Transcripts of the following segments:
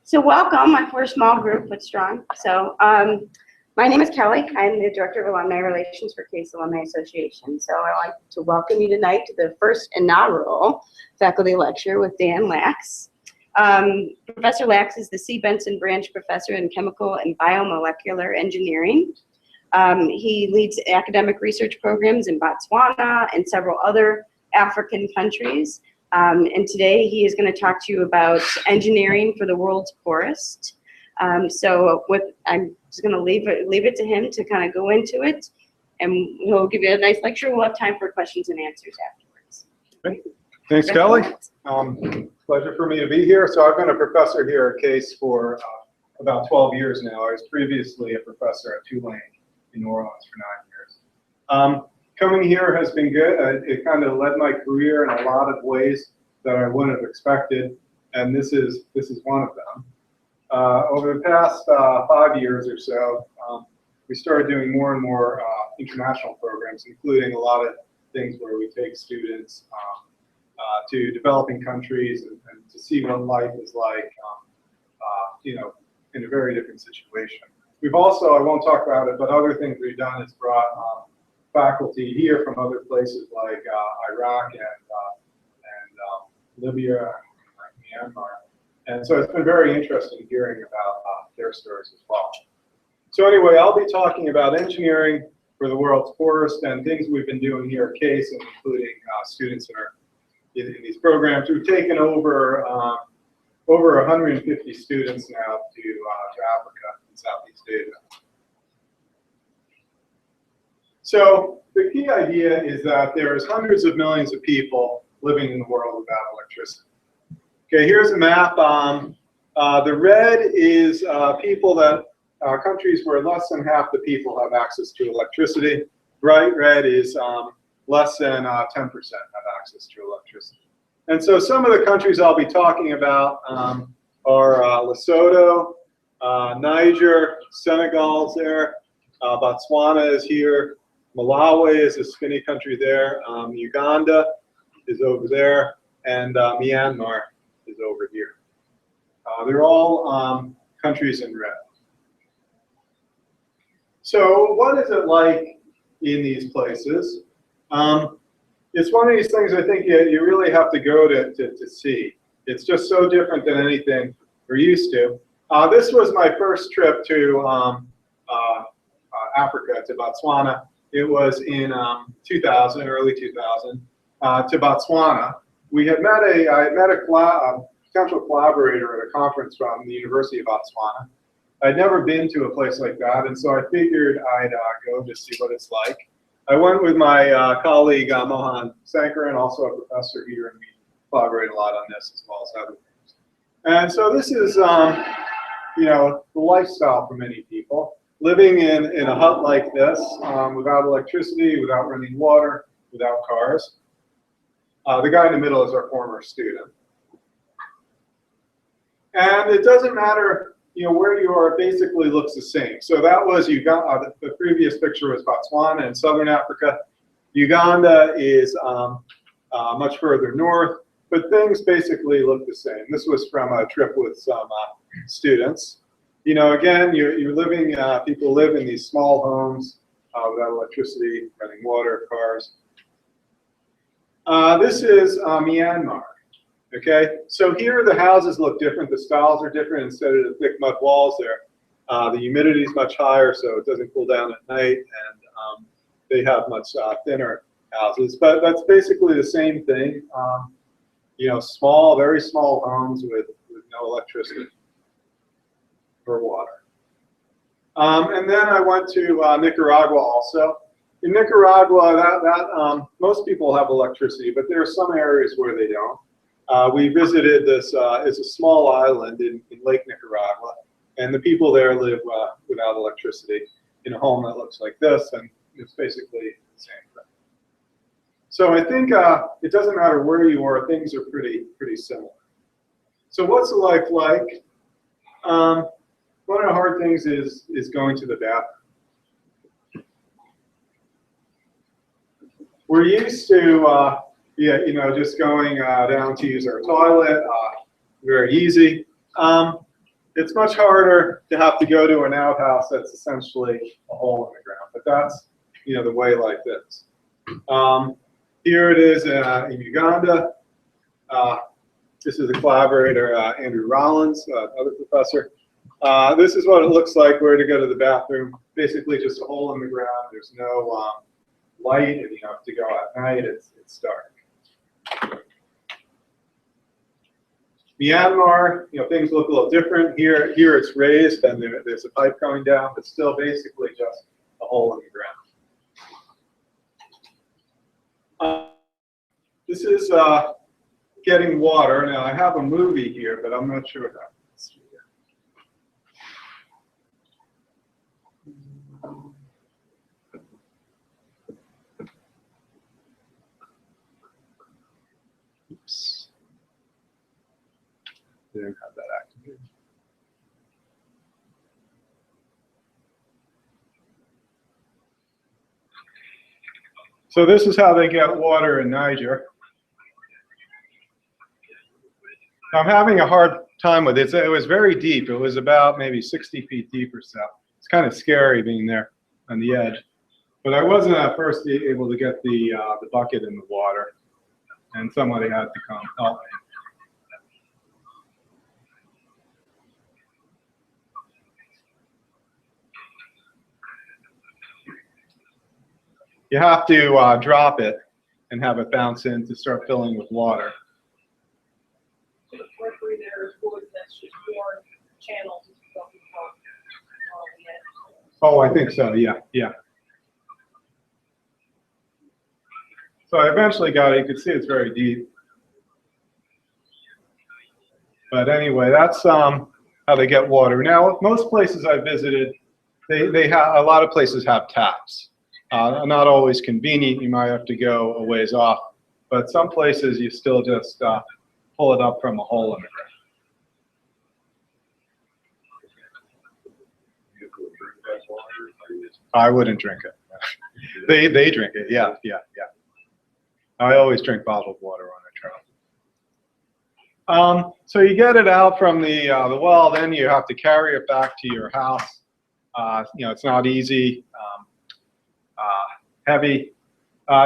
So welcome. We're a small group, but strong. So my name is Kelly. I'm the Director of Alumni Relations for Case Alumni Association. So I'd like to welcome you tonight to the first inaugural faculty lecture with Dan Lax. Professor Lax is the C. Benson Branch Professor in Chemical and Biomolecular Engineering. He leads academic research programs in Botswana and several other African countries. And today he is going to talk to you about engineering for the world's poorest. I'm just going to leave it to him to kind of go into it, and he'll give you a nice lecture. We'll have time for questions and answers afterwards. Great. Thanks, Kelly. Pleasure for me to be here. So I've been a professor here at Case for about 12 years now. I was previously a professor at Tulane in New Orleans for 9 years. Coming here has been good. It kind of led my career in a lot of ways that I wouldn't have expected, and this is one of them. Over the past 5 years or so, we started doing more and more international programs, including a lot of things where we take students to developing countries and to see what life is like, in a very different situation. We've also, I won't talk about it, but other things we've done is brought faculty here from other places like Iraq and Libya and Myanmar. And so it's been very interesting hearing about their stories as well. So anyway, I'll be talking about engineering for the world's poorest and things we've been doing here at Case, and including students in these programs. We've taken over 150 students now to Africa and Southeast Asia. So the key idea is that there's hundreds of millions of people living in the world without electricity. Okay, here's a map. The red is people that countries where less than half the people have access to electricity. Bright red is less than 10% have access to electricity. And so some of the countries I'll be talking about are Lesotho, Niger, Senegal's there, Botswana is here, Malawi is a skinny country there, Uganda is over there, and Myanmar is over here. They're all countries in red. So what is it like in these places? It's one of these things I think you really have to go to see. It's just so different than anything we're used to. This was my first trip to Africa, to Botswana. It was in 2000, early 2000, to Botswana. I had met a potential collaborator at a conference from the University of Botswana. I'd never been to a place like that, and so I figured I'd go to see what it's like. I went with my colleague Mohan Sankaran, also a professor here, and we collaborate a lot on this as well as other things. And so this is, the lifestyle for many people, living in a hut like this, without electricity, without running water, without cars. The guy in the middle is our former student. And it doesn't matter, where you are, it basically looks the same. So that was Uganda. The previous picture was Botswana in southern Africa. Uganda is much further north, but things basically look the same. This was from a trip with some students. Again, you're living, people live in these small homes without electricity, running water, cars. This is Myanmar. Okay, so here the houses look different. The styles are different. Instead of the thick mud walls there, the humidity is much higher, so it doesn't cool down at night, and they have much thinner houses. But that's basically the same thing. Small, very small homes with no electricity or water. And then I went to Nicaragua also. In Nicaragua, most people have electricity, but there are some areas where they don't. We visited this, it's a small island in Lake Nicaragua, and the people there live without electricity in a home that looks like this, and it's basically the same thing. So I think it doesn't matter where you are, things are pretty similar. So what's life like? One of the hard things is going to the bathroom. We're used to just going down to use our toilet, very easy. it's much harder to have to go to an outhouse that's essentially a hole in the ground. But that's, the way like this. Here it is in Uganda. This is a collaborator, Andrew Rollins, another professor. This is what it looks like where to go to the bathroom. Basically just a hole in the ground. There's no light, and you have to go at night. It's dark. Myanmar, things look a little different. Here it's raised, and there's a pipe going down, but still basically just a hole in the ground. This is getting water. Now, I have a movie here, but I'm not sure what that is. Oops. Didn't have that activated. So this is how they get water in Niger. I'm having a hard time with it. It was very deep. It was about maybe 60 feet deep or so. It's kind of scary being there on the edge. But I wasn't at first able to get the bucket in the water, and somebody had to come help me. You have to drop it and have it bounce in to start filling with water. So the periphery there is wood that's just worn channels. Oh, I think so, yeah. So I eventually got it. You can see it's very deep. But anyway, that's how they get water. Now, most places I visited, they have, a lot of places have taps. Not always convenient. You might have to go a ways off. But some places you still just pull it up from a hole in the ground. I wouldn't drink it. They drink it. Yeah. I always drink bottled water when I travel. So you get it out from the well, then you have to carry it back to your house. It's not easy. Heavy.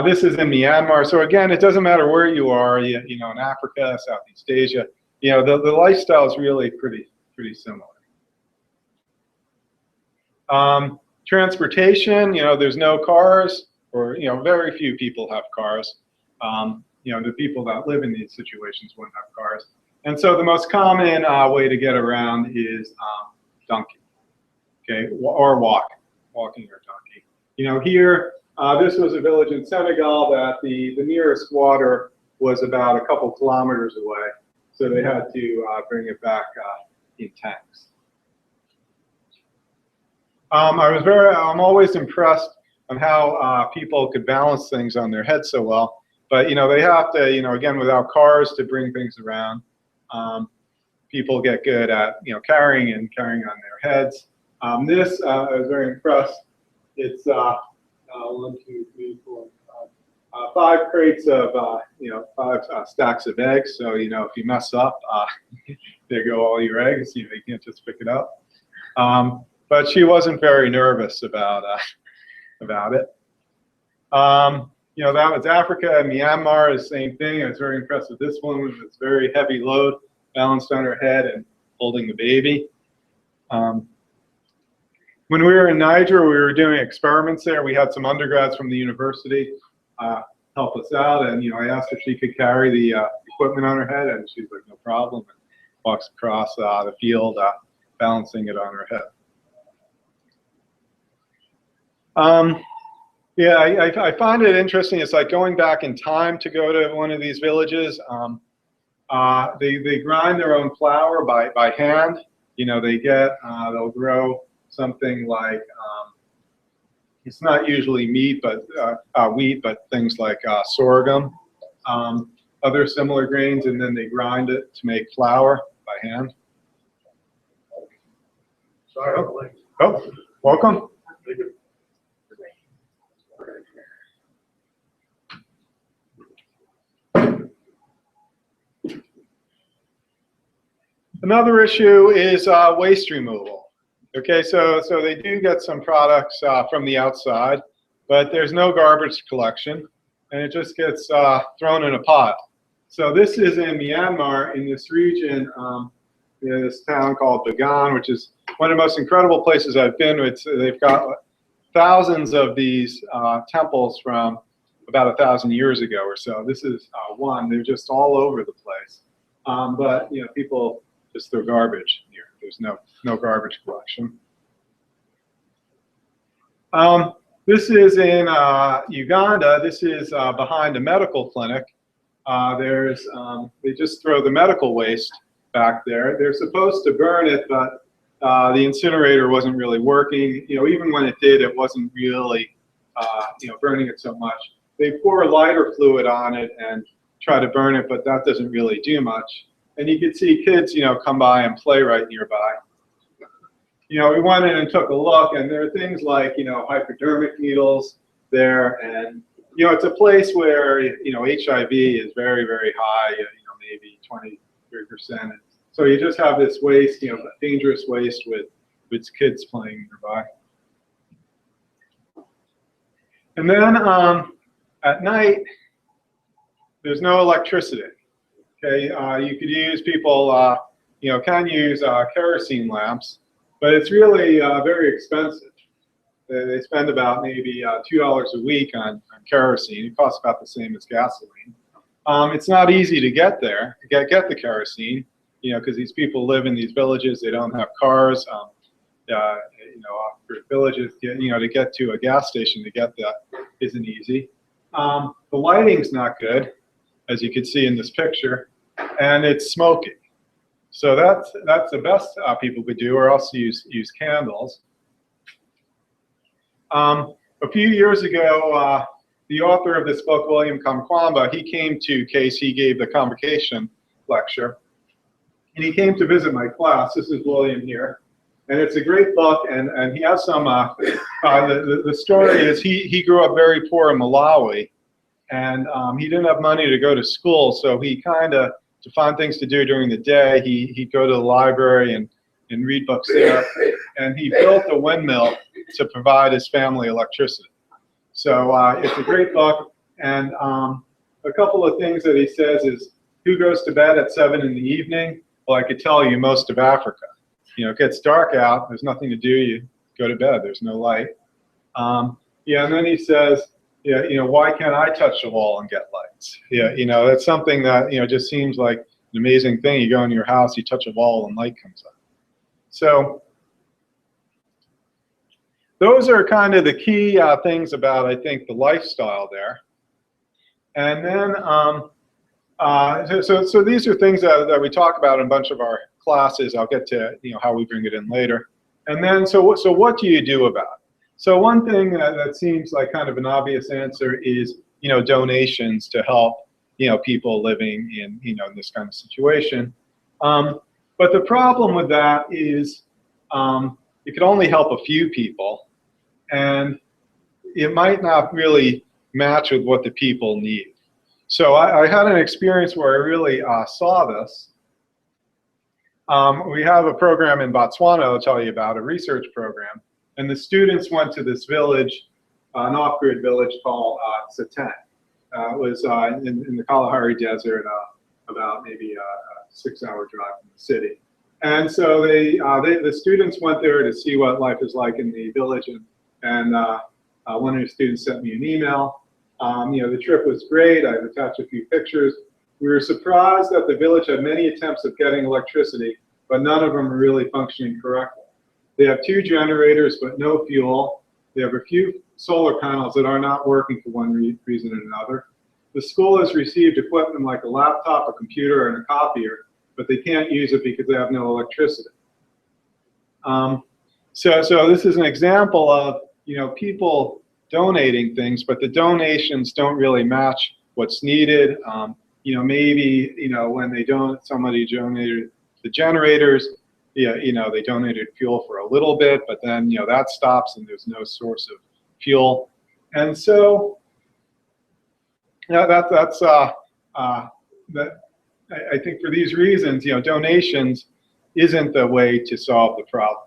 This is in Myanmar. So again, it doesn't matter where you are. In Africa, Southeast Asia. The lifestyle is really pretty similar. Transportation. There's no cars, or very few people have cars. The people that live in these situations wouldn't have cars. And so the most common way to get around is donkey, okay, or walking or donkey. Here, this was a village in Senegal that the nearest water was about a couple kilometers away, so they had to bring it back in tanks. I'm always impressed on how people could balance things on their head so well. But they have to, again, without cars to bring things around. People get good at carrying on their heads. This I was very impressed. It's 1, 2, 3, 4, 5. 5 crates of 5 stacks of eggs. So if you mess up, there go all your eggs. You can't just pick it up. But she wasn't very nervous about it. That was Africa. And Myanmar is the same thing. I was very impressed with this one with this very heavy load balanced on her head and holding the baby. When we were in Niger, we were doing experiments there. We had some undergrads from the university help us out, and I asked if she could carry the equipment on her head, and she's like, no problem, and walks across the field, balancing it on her head. Yeah, I find it interesting. It's like going back in time to go to one of these villages. They grind their own flour by hand. They'll grow something like, it's not usually wheat, but things like sorghum, other similar grains, and then they grind it to make flour by hand. Sorry. Oh, welcome. Another issue is waste removal. Okay, so they do get some products from the outside, but there's no garbage collection, and it just gets thrown in a pot. So this is in Myanmar, in this region, this town called Bagan, which is one of the most incredible places I've been. They've got thousands of these temples from about 1,000 years ago or so. This is one. They're just all over the place. But people just throw garbage here. There's no garbage collection. This is in Uganda. This is behind a medical clinic. They just throw the medical waste back there. They're supposed to burn it, but the incinerator wasn't really working. Even when it did, it wasn't really burning it so much. They pour lighter fluid on it and try to burn it, but that doesn't really do much. And you can see kids, come by and play right nearby. We went in and took a look, and there are things like, hypodermic needles there, and it's a place where HIV is very, very high, maybe 23%. So you just have this waste, dangerous waste with kids playing nearby. And then at night, there's no electricity. Okay, you could use can use kerosene lamps, but it's really very expensive. They spend about maybe $2 a week on kerosene. It costs about the same as gasoline. It's not easy to get there, get the kerosene, because these people live in these villages. They don't have cars. For villages, to get to a gas station to get that isn't easy. The lighting's not good, as you can see in this picture, and it's smoky. So that's the best people could do, or else use candles. A few years ago, the author of this book, William Kamkwamba, he came to Case. He gave the convocation lecture, and he came to visit my class. This is William here, and it's a great book. And he has some. The story is he grew up very poor in Malawi, and he didn't have money to go to school, so he to find things to do during the day, he'd go to the library and read books there. And he built a windmill to provide his family electricity. So it's a great book. And a couple of things that he says is, who goes to bed at 7 in the evening? Well, I could tell you most of Africa. It gets dark out, there's nothing to do, you go to bed, there's no light. And then he says, why can't I touch the wall and get lights? That's something that, just seems like an amazing thing. You go in your house, you touch a wall, and light comes up. So those are kind of the key things about, I think, the lifestyle there. And then, so these are things that we talk about in a bunch of our classes. I'll get to, how we bring it in later. And then, so what do you do about it? So one thing that seems like kind of an obvious answer is, donations to help, people living in, in this kind of situation. But the problem with that is it could only help a few people, and it might not really match with what the people need. So I had an experience where I really saw this. We have a program in Botswana I'll tell you about, a research program. And the students went to this village, an off-grid village called Saten. It was in the Kalahari Desert, about maybe a 6-hour drive from the city. And so the students went there to see what life is like in the village. And one of the students sent me an email. The trip was great. I've attached a few pictures. We were surprised that the village had many attempts of getting electricity, but none of them were really functioning correctly. They have 2 generators, but no fuel. They have a few solar panels that are not working for one reason or another. The school has received equipment like a laptop, a computer, and a copier, but they can't use it because they have no electricity. So this is an example of, people donating things, but the donations don't really match what's needed. Maybe, when somebody donated the generators, they donated fuel for a little bit, but then, that stops and there's no source of fuel. And so, I think for these reasons, donations isn't the way to solve the problem.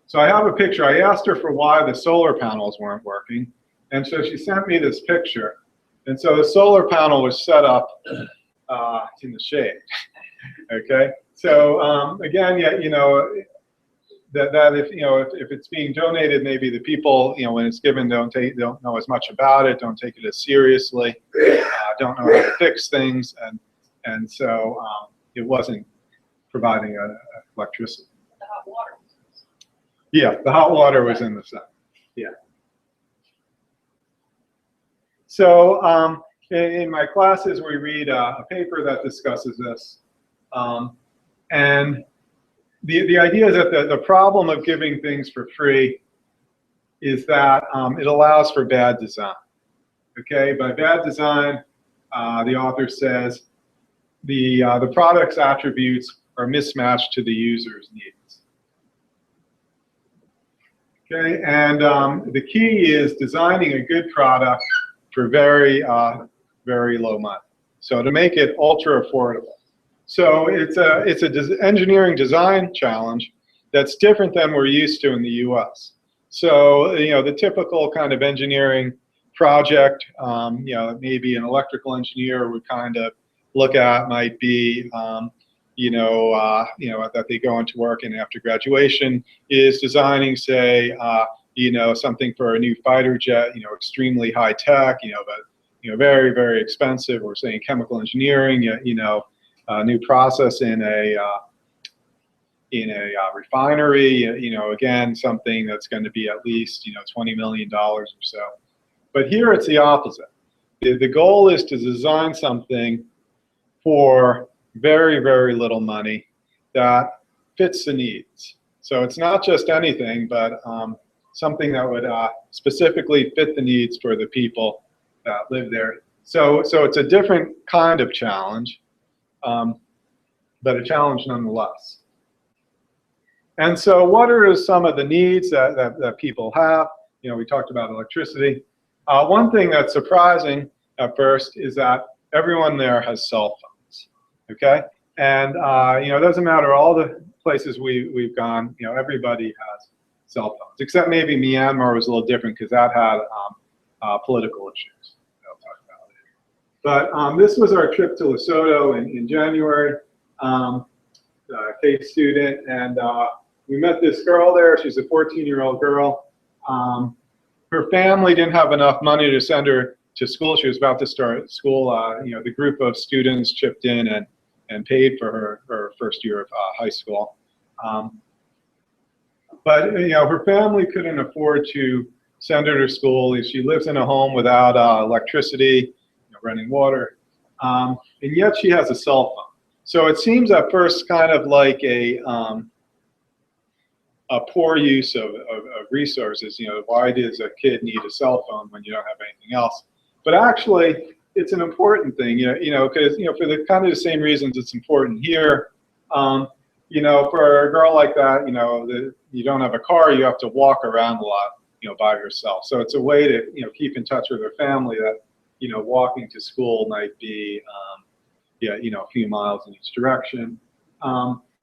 So I have a picture. I asked her for why the solar panels weren't working, and so she sent me this picture. And so the solar panel was set up in the shade. Okay. So again, yeah, you know, that if you know if it's being donated, maybe the people, you know, when it's given don't know as much about it, don't take it as seriously, don't know how to fix things, and so it wasn't providing electricity. The hot water. Yeah, the hot water was in the sun. Yeah. So in my classes, we read a paper that discusses this, and the idea is that the problem of giving things for free is that it allows for bad design. Okay, by bad design, the author says the product's attributes are mismatched to the user's needs. Okay, and the key is designing a good product for very low money. So to make it ultra affordable. So it's a engineering design challenge that's different than we're used to in the U.S. So you know, the typical kind of engineering project, you know, maybe an electrical engineer would kind of look at might be, you know, that they go into work and after graduation is designing, say, you know, something for a new fighter jet, you know, extremely high tech, you know, but you know, very, very expensive. Or saying chemical engineering, you know, a new process in a refinery, you know, again, something that's going to be at least, you know, $20 million or so. But here it's the opposite. The goal is to design something for very, very little money that fits the needs. So it's not just anything, but something that would specifically fit the needs for the people that live there. So it's a different kind of challenge, but a challenge nonetheless. And so what are some of the needs that people have? You know, we talked about electricity. One thing that's surprising at first is that everyone there has cell phones, okay? And, you know, it doesn't matter all the places we've gone, you know, everybody has cell phones, except maybe Myanmar was a little different because that had political issues. I'll talk about it. But this was our trip to Lesotho in January, case student, and we met this girl there. She's a 14-year-old girl. Her family didn't have enough money to send her to school. She was about to start school. You know, the group of students chipped in and paid for her first year of high school. But you know, her family couldn't afford to send her to school. She lives in a home without electricity, you know, running water, and yet she has a cell phone. So it seems at first kind of like a poor use of resources. You know, why does a kid need a cell phone when you don't have anything else? But actually, it's an important thing. You know, because you know, for the kind of the same reasons it's important here. You know, for a girl like that, you know, you don't have a car, you have to walk around a lot, you know, by yourself. So it's a way to, you know, keep in touch with her family that, you know, walking to school might be, yeah, you know, a few miles in each direction.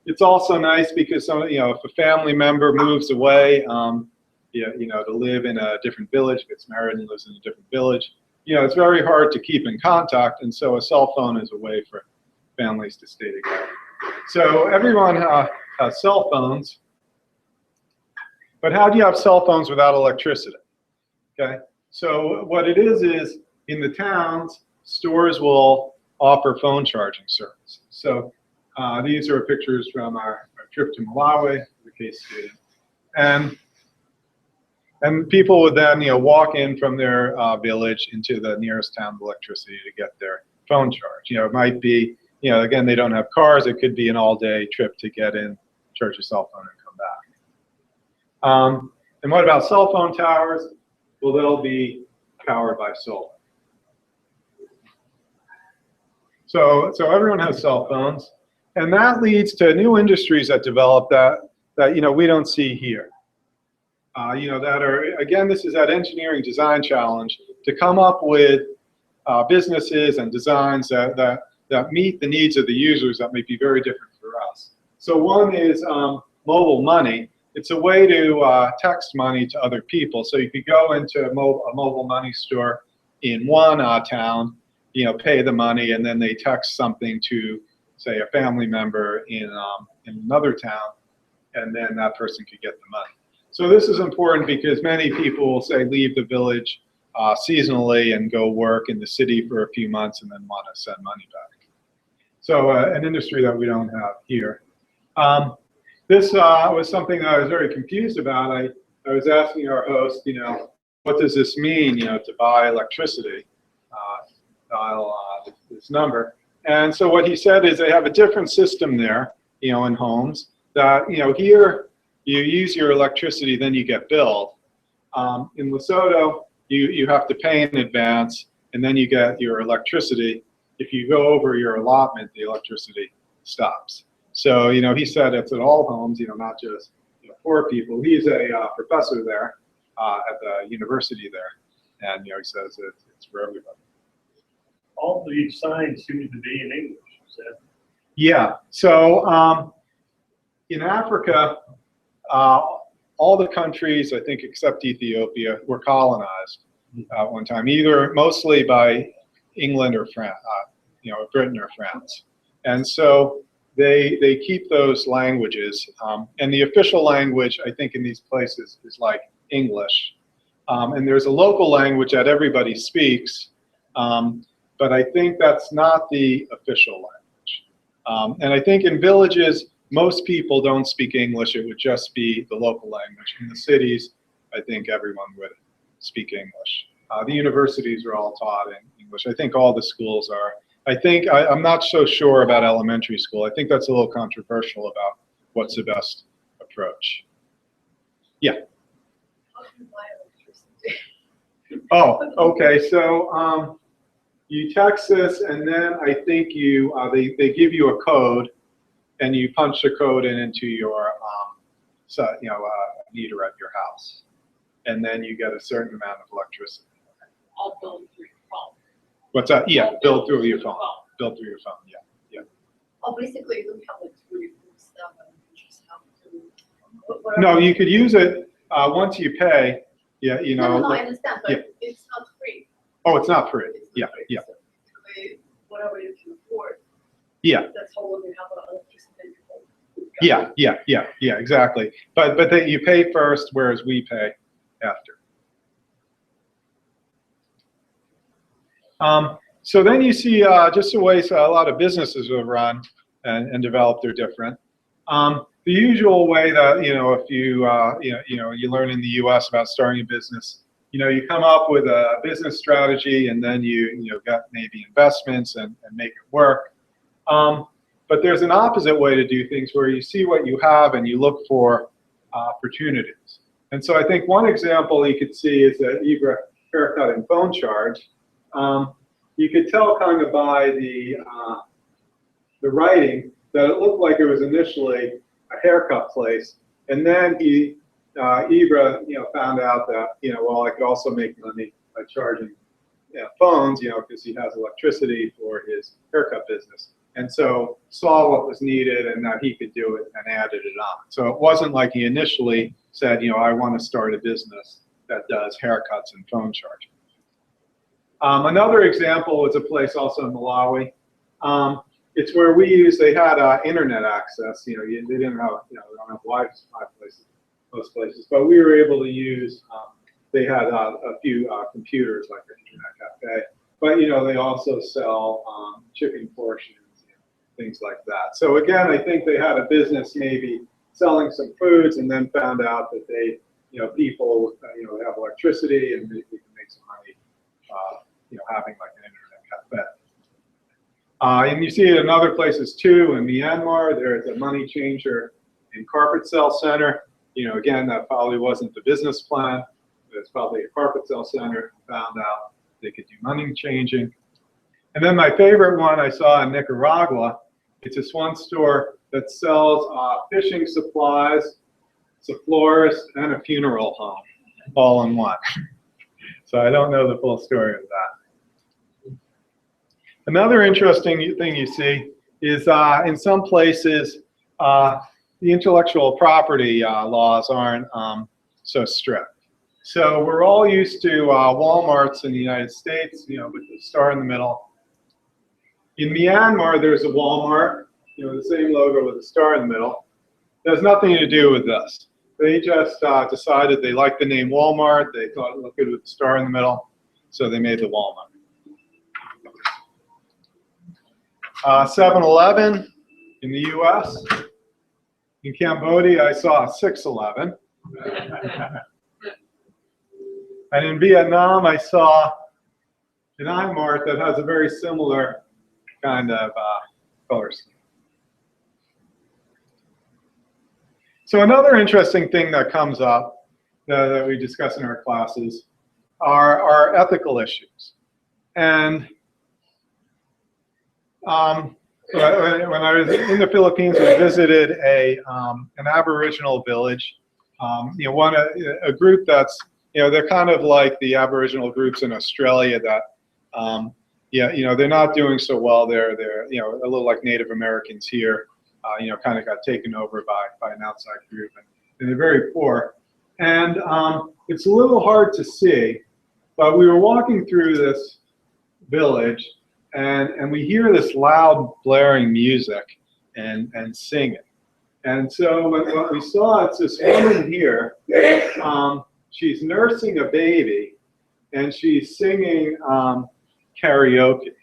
It's also nice because you know, if a family member moves away, yeah, you know, to live in a different village, gets married and lives in a different village, you know, it's very hard to keep in contact, and so a cell phone is a way for families to stay together. So everyone has cell phones, but how do you have cell phones without electricity? Okay, so what it is in the towns, stores will offer phone charging service. So these are pictures from our trip to Malawi, the case student, and people would then, you know, walk in from their village into the nearest town of electricity to get their phone charged. You know, it might be, you know, again, they don't have cars. It could be an all-day trip to get in, charge your cell phone, and come back. And what about cell phone towers? Well, they'll be powered by solar. So everyone has cell phones, and that leads to new industries that develop that you know, we don't see here. You know, that are, again, this is that engineering design challenge to come up with businesses and designs that meet the needs of the users that may be very different for us. So one is mobile money. It's a way to text money to other people. So you could go into a mobile money store in one town, pay the money, and then they text something to, say, a family member in another town, and then that person could get the money. So this is important because many people will, say, leave the village seasonally and go work in the city for a few months and then want to send money back. So an industry that we don't have here. This was something that I was very confused about. I was asking our host, what does this mean, to buy electricity, dial this number. And so what he said is they have a different system there, in homes that, here you use your electricity, then you get billed. In Lesotho, you have to pay in advance, and then you get your electricity. If you go over your allotment, the electricity stops. So, he said it's at all homes, not just poor people. He's a professor there at the university there, and he says it's for everybody. All these signs seem to be in English, is that? Yeah. So in Africa, all the countries, I think, except Ethiopia, were colonized at one time, either mostly by England or France, Britain or France, and so they keep those languages, and the official language, I think, in these places is like English, and there's a local language that everybody speaks, but I think that's not the official language. And I think in villages, most people don't speak English. It would just be the local language. In the cities, I think everyone would speak English. The universities are all taught in English. I think all the schools are. I'm not so sure about elementary school. I think that's a little controversial about what's the best approach. Yeah. How do you buy electricity? Oh, okay. So you text this, and then I think they give you a code, and you punch the code into your meter at your house, and then you get a certain amount of electricity. All billed through your phone. What's that? Yeah, billed through your phone. Billed through your phone. Yeah. Oh, basically, you don't have like 24/7. You just have to. No, you could use it once you pay. Yeah, No, I understand, but yeah. it's not free. Oh, it's not free. It's Yeah, not free. yeah. So, whatever you can afford. Yeah. That's how long you have electricity in your home. Yeah, exactly. But you pay first, whereas we pay after. So then you see just the ways a lot of businesses have run and developed are different. The usual way that if you learn in the U.S. about starting a business, you come up with a business strategy, and then you got maybe investments and make it work. But there's an opposite way to do things where you see what you have and you look for opportunities. And so I think one example you could see is the Ibra haircut and phone charge. You could tell kind of by the writing that it looked like it was initially a haircut place, and then Ibra found out that I could also make money by charging phones, because he has electricity for his haircut business, and so saw what was needed and that he could do it and added it on. So it wasn't like he initially said, I want to start a business that does haircuts and phone charging. Another example was a place also in Malawi. It's where they had internet access. They didn't have, they don't have Wi-Fi places, most places, but we were able to use. They had a few computers, like an internet cafe, but they also sell chicken portions, things like that. So again, I think they had a business maybe selling some foods, and then found out that people have electricity and they can make some money. Having like an internet cafe. And you see it in other places too. In Myanmar, there's a money changer and carpet sale center. Again, that probably wasn't the business plan. It's probably a carpet sale center. Found out they could do money changing. And then my favorite one I saw in Nicaragua. It's this one store that sells fishing supplies, it's a florist, and a funeral home, all in one. So I don't know the full story of that. Another interesting thing you see is in some places the intellectual property laws aren't so strict. So we're all used to Walmarts in the United States, with the star in the middle. In Myanmar, there's a Walmart, the same logo with a star in the middle. It has nothing to do with this. They just decided they liked the name Walmart. They thought it looked good with the star in the middle, so they made the Walmart. 7-Eleven in the U.S. In Cambodia, I saw a 6-Eleven. And in Vietnam, I saw an iMart that has a very similar kind of color scheme. So another interesting thing that comes up that we discuss in our classes are ethical issues. And when I was in the Philippines, we visited an Aboriginal village. A group that's, they're kind of like the Aboriginal groups in Australia that, they're not doing so well. They're a little like Native Americans here. Kind of got taken over by an outside group, and they're very poor. And it's a little hard to see, but we were walking through this village, and we hear this loud, blaring music and singing. And so what we saw, it's this woman here. She's nursing a baby, and she's singing karaoke.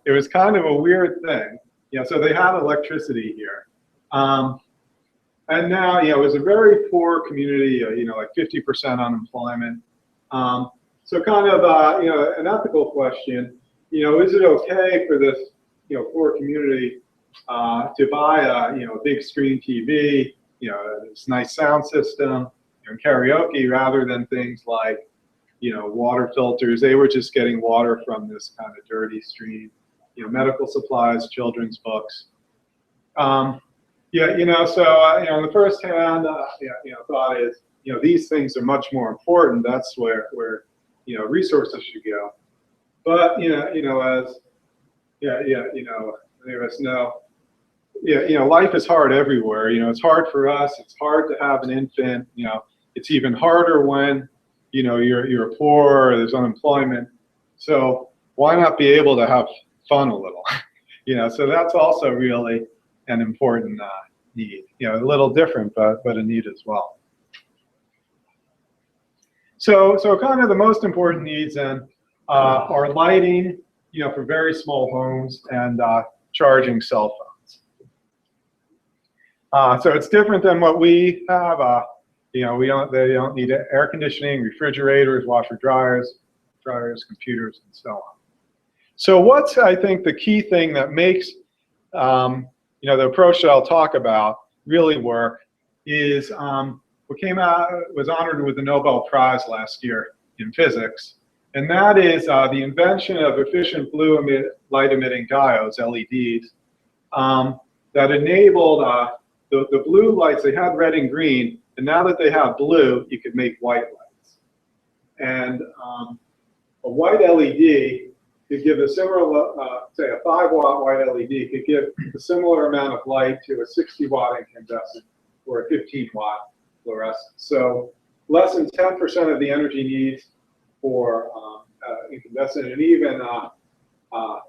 It was kind of a weird thing. So they had electricity here. And now, it was a very poor community, like 50% unemployment. So kind of, an ethical question, is it okay for this, poor community to buy a big screen TV, this nice sound system, and karaoke rather than things like, water filters? They were just getting water from this kind of dirty stream. Medical supplies, children's books. So, on the first hand, thought is, these things are much more important. That's where resources should go. But, as, many of us know, life is hard everywhere. It's hard for us. It's hard to have an infant. It's even harder when, you're poor or there's unemployment. So why not be able to have fun a little? So that's also really an important need. A little different, but a need as well. So kind of the most important needs then are lighting, for very small homes, and charging cell phones. So it's different than what we have. They don't need air conditioning, refrigerators, washer dryers, computers, and so on. So what's, I think, the key thing that makes the approach that I'll talk about really work is what came out, was honored with the Nobel Prize last year in physics, and that is the invention of efficient blue light emitting diodes, LEDs, that enabled the blue lights. They had red and green, and now that they have blue, you could make white lights. And a white LED could give a similar, say a 5-watt white LED could give a similar amount of light to a 60-watt incandescent or a 15-watt fluorescent. So less than 10% of the energy needs for incandescent, and even about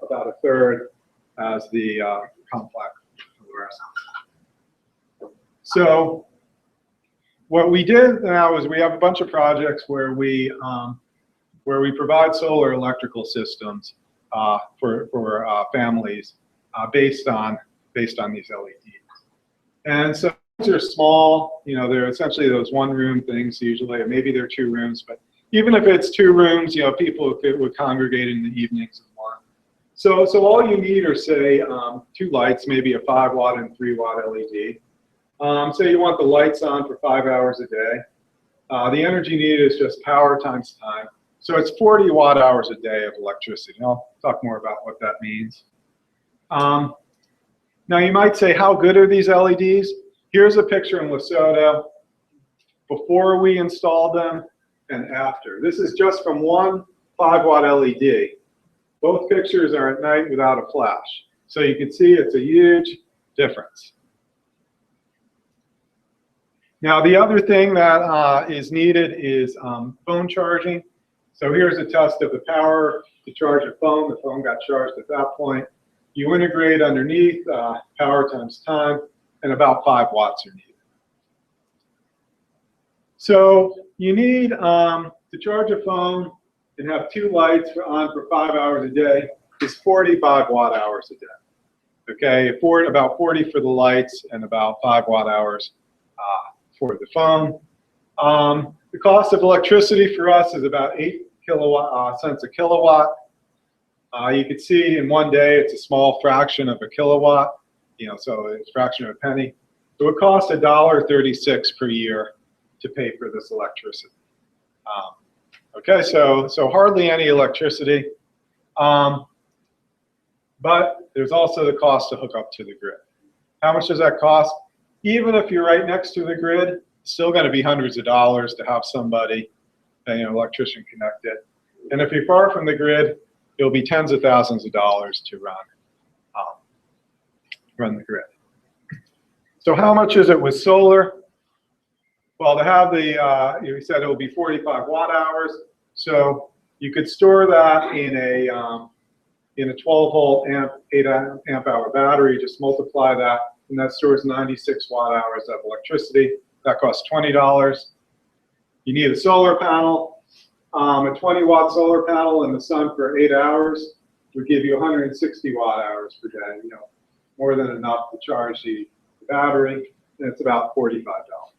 a third as the complex fluorescent. So what we did now is we have a bunch of projects where we provide solar electrical systems for families based on these LEDs. And so these are small, they're essentially those one-room things usually, or maybe they're 2 rooms, but even if it's 2 rooms, people would congregate in the evenings and one. So all you need are, say, 2 lights, maybe a 5-watt and 3-watt LED. Say you want the lights on for 5 hours a day. The energy needed is just power times time. So it's 40 watt-hours a day of electricity. And I'll talk more about what that means. Now you might say, how good are these LEDs? Here's a picture in Lesotho before we installed them and after. This is just from one 5-watt LED. Both pictures are at night without a flash. So you can see it's a huge difference. Now, the other thing that is needed is phone charging. So here's a test of the power to charge a phone. The phone got charged at that point. You integrate underneath power times time, and about 5 watts are needed. So you need to charge a phone and have 2 lights on for 5 hours a day is 45 watt hours a day. Okay, about 40 for the lights and about 5 watt hours for the phone. The cost of electricity for us is about 8 cents a kilowatt. You can see in one day it's a small fraction of a kilowatt, so it's a fraction of a penny. So it costs $1.36 per year to pay for this electricity. Okay, so hardly any electricity, but there's also the cost to hook up to the grid. How much does that cost? Even if you're right next to the grid, it's still going to be hundreds of dollars to have somebody, an electrician, connect it. And if you're far from the grid, it'll be tens of thousands of dollars to run the grid. So how much is it with solar? Well, to have we said it will be 45 watt hours. So you could store that in a 12-volt 8 amp hour battery. Just multiply that, and that stores 96 watt hours of electricity. That costs $20. You need a solar panel. A 20 watt solar panel in the sun for 8 hours would give you 160 watt hours per day. More than enough to charge the battery, and it's about $45.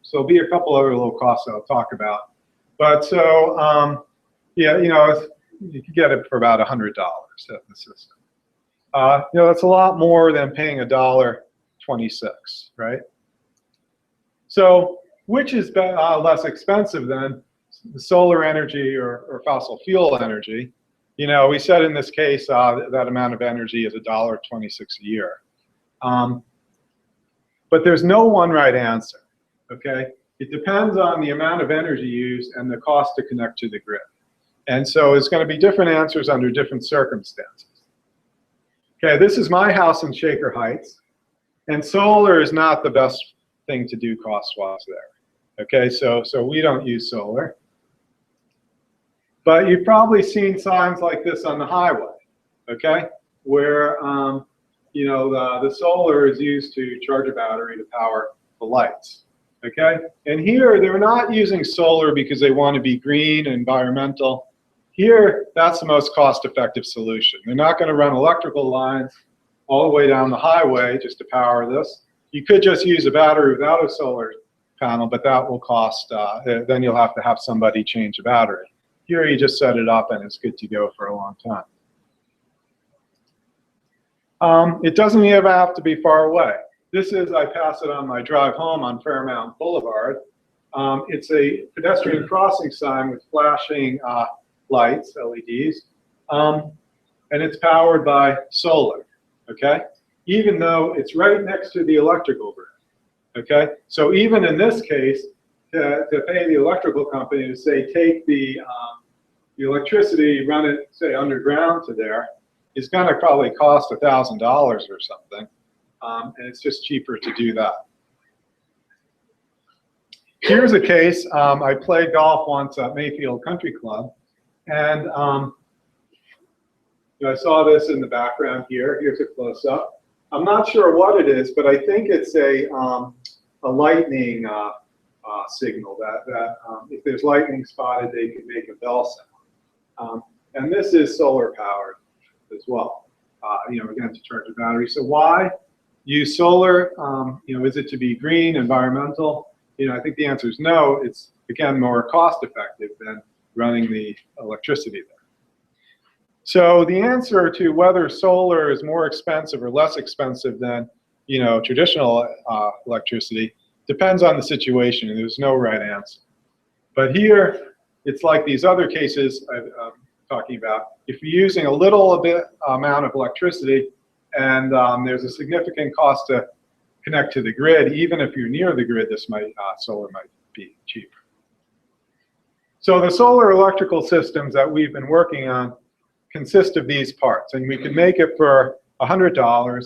So there'll be a couple other little costs that I'll talk about. But so, yeah, you can get it for about $100 at the system. That's a lot more than paying $1.26, right? So which is less expensive than the solar energy or fossil fuel energy? We said in this case that amount of energy is $1.26 a year. But there's no one right answer, okay? It depends on the amount of energy used and the cost to connect to the grid. And so it's going to be different answers under different circumstances. Okay, this is my house in Shaker Heights, and solar is not the best thing to do cost-wise there. Okay, so we don't use solar. But you've probably seen signs like this on the highway, okay, where the solar is used to charge a battery to power the lights, okay? And here, they're not using solar because they want to be green and environmental. Here, that's the most cost-effective solution. They're not going to run electrical lines all the way down the highway just to power this. You could just use a battery without a solar panel, but that will cost, then you'll have to have somebody change the battery. Here, you just set it up and it's good to go for a long time. It doesn't even have to be far away. This is, I pass it on my drive home on Fairmount Boulevard. It's a pedestrian crossing sign with flashing lights, LEDs, and it's powered by solar, okay? Even though it's right next to the electrical grid, okay? So even in this case, to pay the electrical company to say, take the electricity, run it, say, underground to there, is going to probably cost $1,000 or something, and it's just cheaper to do that. Here's a case. I played golf once at Mayfield Country Club, and I saw this in the background here. Here's a close-up. I'm not sure what it is, but I think it's a lightning signal that if there's lightning spotted, they can make a bell sound. And this is solar powered as well, again, to charge a battery. So why use solar? Is it to be green, environmental? I think the answer is no. It's, again, more cost effective than running the electricity there. So the answer to whether solar is more expensive or less expensive than traditional electricity depends on the situation, and there's no right answer. But here, it's like these other cases I'm talking about. If you're using a little bit amount of electricity and there's a significant cost to connect to the grid, even if you're near the grid, solar might be cheaper. So the solar electrical systems that we've been working on consist of these parts, and we can make it for $100.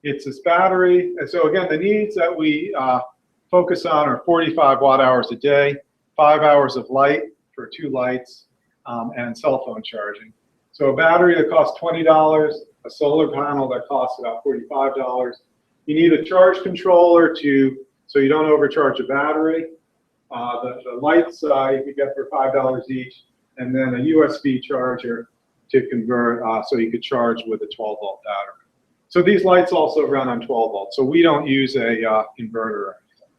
It's this battery, and so again, the needs that we focus on are 45 watt hours a day, 5 hours of light for 2 lights, and cell phone charging. So a battery that costs $20, a solar panel that costs about $45. You need a charge controller so you don't overcharge a battery. The lights you could get for $5 each, and then a USB charger to convert so you could charge with a 12-volt battery. So these lights also run on 12 volts, so we don't use a inverter or anything.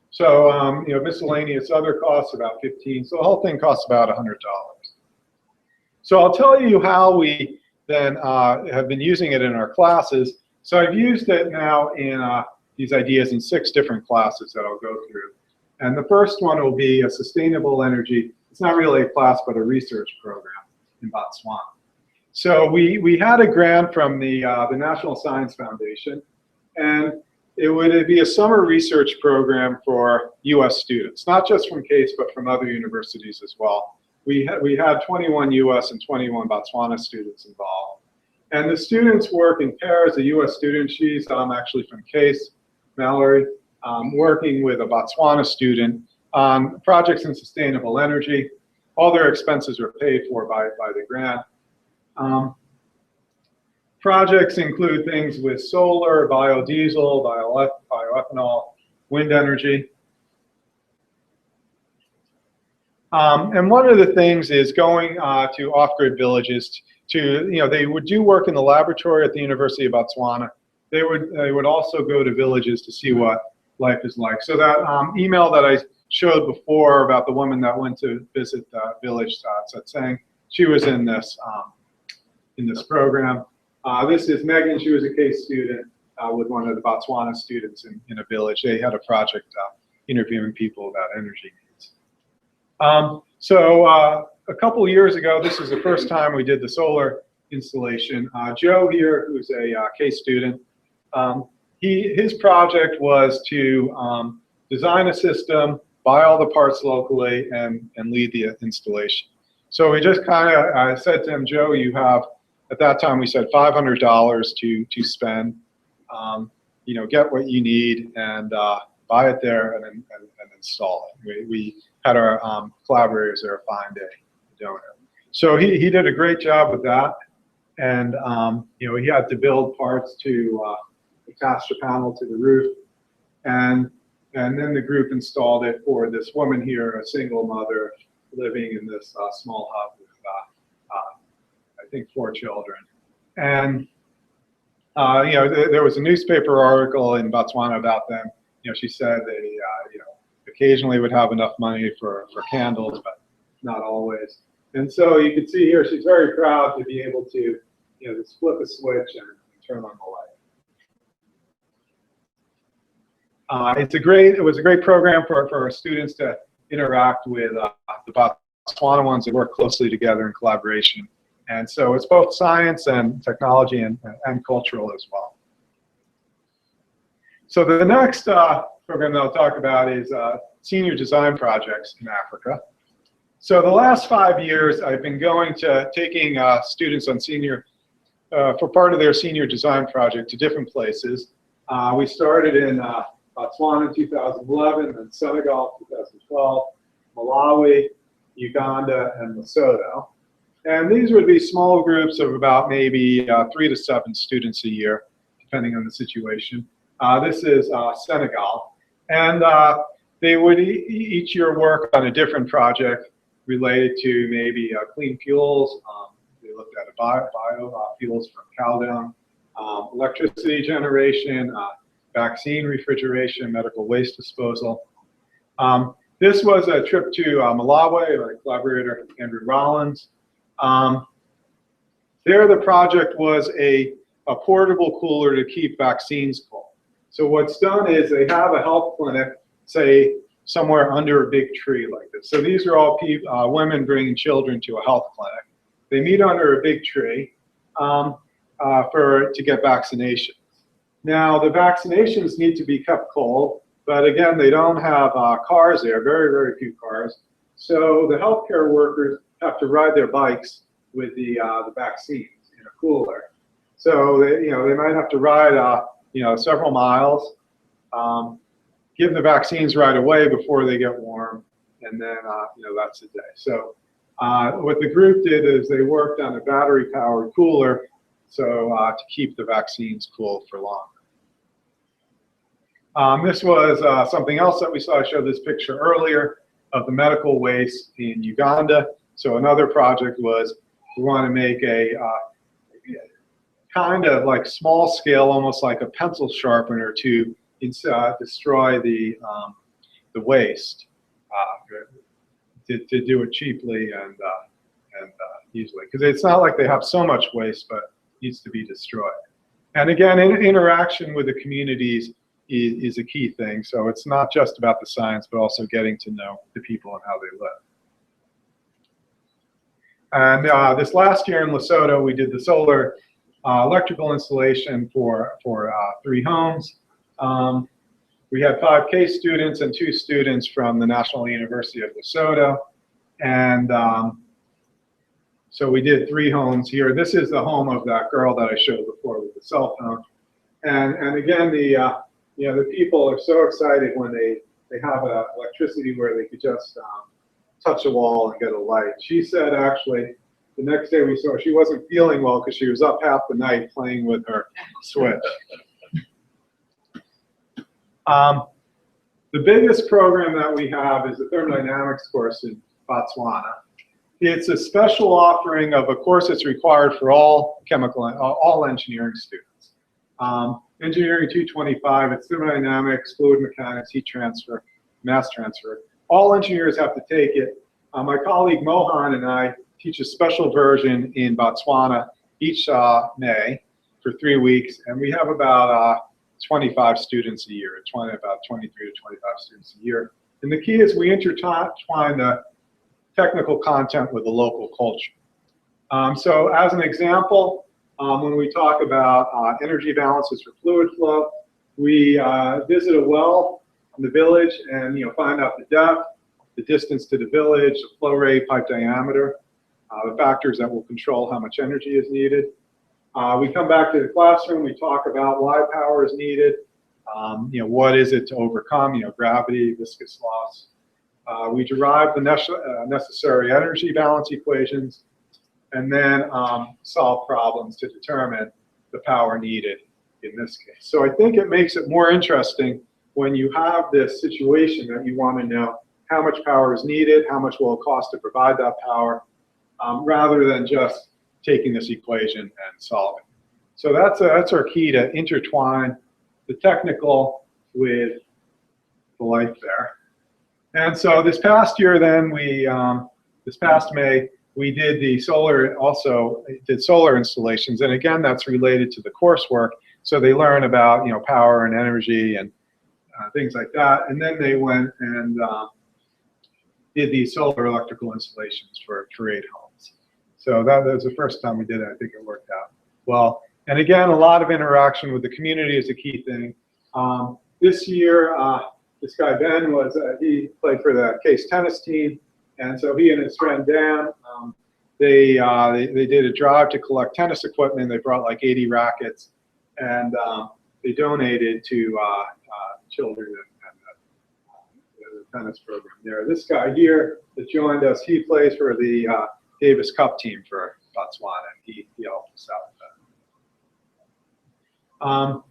So miscellaneous other costs about $15. So the whole thing costs about $100. So I'll tell you how we then have been using it in our classes. So I've used it now in these ideas in 6 different classes that I'll go through. And the first one will be a sustainable energy. It's not really a class, but a research program in Botswana. So we had a grant from the National Science Foundation, and it would be a summer research program for US students, not just from Case, but from other universities as well. We had 21 US and 21 Botswana students involved. And the students work in pairs. A US student, she's actually from Case, Mallory, working with a Botswana student on projects in sustainable energy. All their expenses are paid for by the grant. Projects include things with solar, biodiesel, bioethanol, wind energy. And one of the things is going to off-grid villages they would do work in the laboratory at the University of Botswana. They would also go to villages to see what life is like. So that email that I showed before about the woman that went to visit the village, saying she was in this program. This is Megan. She was a Case student with one of the Botswana students in a village. They had a project interviewing people about energy needs. So a couple of years ago, this is the first time we did the solar installation. Joe here, who's a Case student, his project was to design a system, buy all the parts locally, and lead the installation. So we just kind of said to him, Joe, you have, at that time we said $500 to spend, get what you need and buy it there and install it. We had our collaborators there find a donor. So he did a great job with that. And he had to build parts to attach the panel to the roof. And then the group installed it for this woman here, a single mother living in this small hut with, I think, 4 children. And, there was a newspaper article in Botswana about them. She said they, occasionally would have enough money for candles, but not always. And so you can see here, she's very proud to be able to, just flip a switch and turn on the light. It was a great program for our students to interact with the Botswana ones that work closely together in collaboration. And so it's both science and technology and cultural as well. So the next program that I'll talk about is senior design projects in Africa. So the last 5 years, I've been taking students on for part of their senior design project to different places. We started in Botswana in 2011, then Senegal in 2012, Malawi, Uganda, and Lesotho. And these would be small groups of about maybe 3 to 7 students a year, depending on the situation. This is Senegal. And they would each year work on a different project related to maybe clean fuels. They looked at biofuels from cow dung, electricity generation, vaccine refrigeration, medical waste disposal. This was a trip to Malawi, our collaborator Andrew Rollins. There the project was a portable cooler to keep vaccines cold. So what's done is they have a health clinic, say, somewhere under a big tree like this. So these are all women bringing children to a health clinic. They meet under a big tree to get vaccinations. Now, the vaccinations need to be kept cold, but again, they don't have cars there, very, very few cars. So the healthcare workers have to ride their bikes with the vaccines in a cooler. So they might have to ride several miles. give the vaccines right away before they get warm, and then that's the day. So what the group did is they worked on a battery-powered cooler, so to keep the vaccines cool for longer. This was something else that we saw. I showed this picture earlier of the medical waste in Uganda. So another project was we want to make a kind of like small scale, almost like a pencil sharpener to destroy the waste, to do it cheaply and easily. Because it's not like they have so much waste, but it needs to be destroyed. And again, interaction with the communities is a key thing. So it's not just about the science, but also getting to know the people and how they live. And this last year in Lesotho, we did the solar electrical installation for 3 homes. We had 5 case students and 2 students from the National University of Lesotho. And so we did 3 homes here. This is the home of that girl that I showed before with the cell phone. And again, the people are so excited when they have electricity where they could just touch a wall and get a light. She said actually, the next day we saw her, she wasn't feeling well because she was up half the night playing with her Switch. The biggest program that we have is the Thermodynamics course in Botswana. It's a special offering of a course that's required for all engineering students. Engineering 225, it's thermodynamics, fluid mechanics, heat transfer, mass transfer. All engineers have to take it. My colleague Mohan and I teach a special version in Botswana each May for 3 weeks, and we have about 25 students a year, about 23 to 25 students a year. And the key is we intertwine the technical content with the local culture. So as an example, when we talk about energy balances for fluid flow, we visit a well in the village and find out the depth, the distance to the village, the flow rate, pipe diameter, the factors that will control how much energy is needed. We come back to the classroom, we talk about why power is needed, what is it to overcome, gravity, viscous loss. We derive the necessary energy balance equations, and then solve problems to determine the power needed in this case. So I think it makes it more interesting when you have this situation that you want to know how much power is needed, how much will it cost to provide that power, rather than just taking this equation and solving. So that's our key, to intertwine the technical with the life there. And so this past year then, this past May, we did solar installations, and again, that's related to the coursework. So they learn about power and energy and things like that, and then they went and did these solar electrical installations for 8 homes. So that was the first time we did it. I think it worked out well. And again, a lot of interaction with the community is a key thing. This year, this guy Ben he played for the Case tennis team. And so he and his friend Dan, they did a drive to collect tennis equipment. They brought like 80 rackets, and they donated to children and the tennis program there. This guy here that joined us, he plays for the Davis Cup team for Botswana, and he helped us out with that.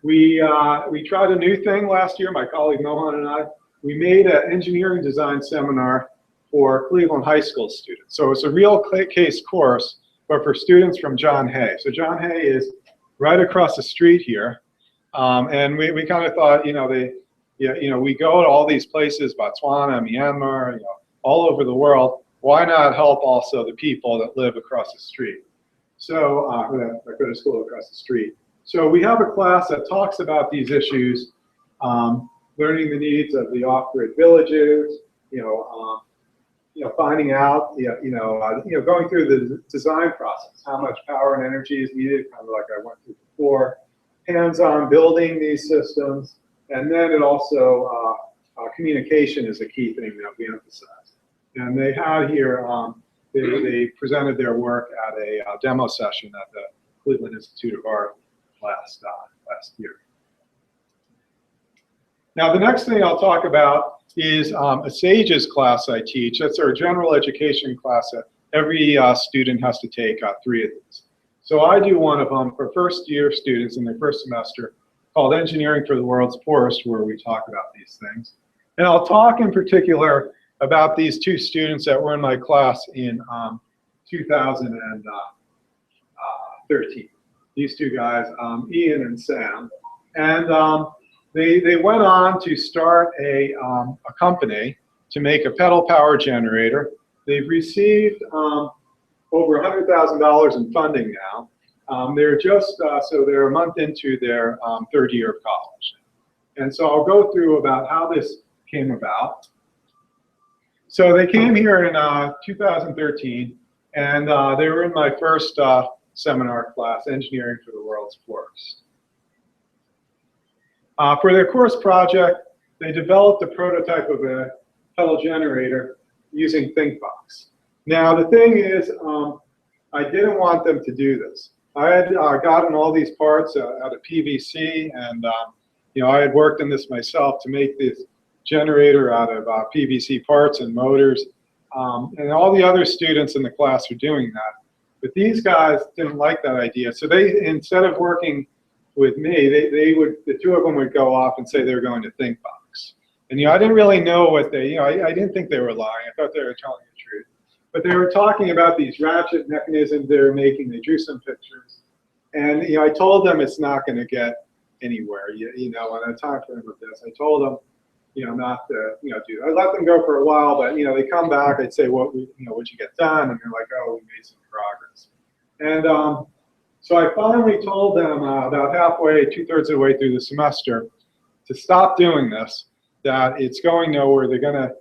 We tried a new thing last year, my colleague Mohan and I. We made an engineering design seminar for Cleveland High School students. So it's a real case course, but for students from John Hay. So John Hay is right across the street here. And we kind of thought, we go to all these places, Botswana, Myanmar, all over the world. Why not help also the people that live across the street? So that go to school across the street. So we have a class that talks about these issues, learning the needs of the off-grid villages, finding out, going through the design process, how much power and energy is needed, kind of like I went through before, hands-on building these systems, and then it also, communication is a key thing that we emphasize. And they had here, they presented their work at a demo session at the Cleveland Institute of Art last year. Now, the next thing I'll talk about is a SAGES class I teach. That's our general education class that every student has to take 3 of these. So I do one of them for first-year students in their first semester called Engineering for the World's Poorest, where we talk about these things. And I'll talk in particular about these 2 students that were in my class in 2013. These 2 guys, Ian and Sam. And they went on to start a company to make a pedal power generator. They've received over $100,000 in funding now. They're just, so they're a month into their 3rd year of college. And so I'll go through about how this came about. So they came here in 2013, and they were in my first seminar class, Engineering for the World's Poorest. For their course project, they developed a prototype of a pedal generator using ThinkBox. Now, the thing is, I didn't want them to do this. I had gotten all these parts out of PVC, and I had worked in this myself to make this generator out of PVC parts and motors, and all the other students in the class are doing that. But these guys didn't like that idea, so they, instead of working with me, the 2 of them would go off and say they were going to ThinkBox. And I didn't really know what they, I didn't think they were lying. I thought they were telling the truth. But they were talking about these ratchet mechanisms they were making. They drew some pictures. And I told them it's not going to get anywhere. In a time frame of this, I told them, not to, do that. I let them go for a while, but they come back. I'd say, what'd you get done? And they're like, oh, we made some progress. And so I finally told them about halfway, 2/3 of the way through the semester, to stop doing this. That it's going nowhere. They're going to,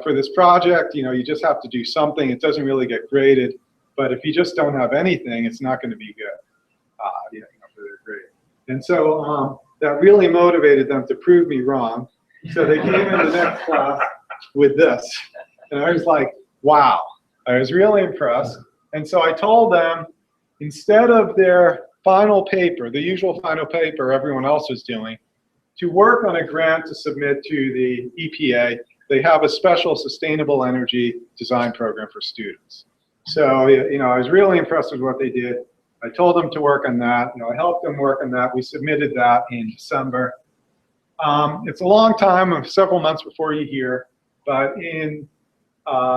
for this project, you just have to do something. It doesn't really get graded, but if you just don't have anything, it's not going to be good. For their grade. And so that really motivated them to prove me wrong. So they came in the next class with this. And I was like, wow. I was really impressed. And so I told them, instead of their final paper, the usual final paper everyone else was doing, to work on a grant to submit to the EPA, they have a special sustainable energy design program for students. So, I was really impressed with what they did. I told them to work on that. I helped them work on that. We submitted that in December. It's a long time, several months before you hear, but in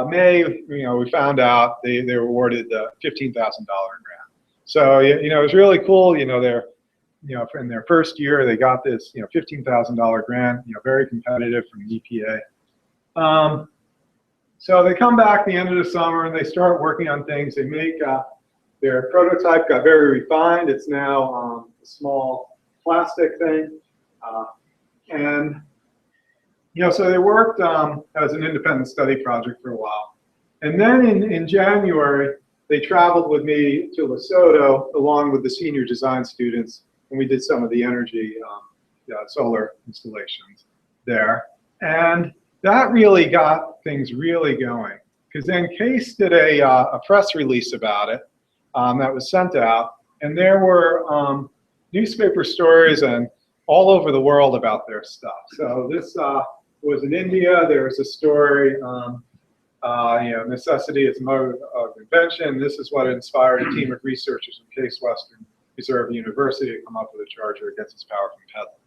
May, we found out they were awarded the $15,000 grant. So, it was really cool. They're, in their first year, they got this, $15,000 grant, very competitive from the EPA. So they come back the end of the summer and they start working on things. They make their prototype got very refined. It's now a small plastic thing. And so they worked as an independent study project for a while. And then in January, they traveled with me to Lesotho along with the senior design students, and we did some of the energy solar installations there. And that really got things really going, because then Case did a press release about it that was sent out, and there were newspaper stories and all over the world about their stuff. So this was in India. There was a story, necessity is a mode of invention. This is what inspired a team of researchers from Case Western Reserve University to come up with a charger against its power from pedaling.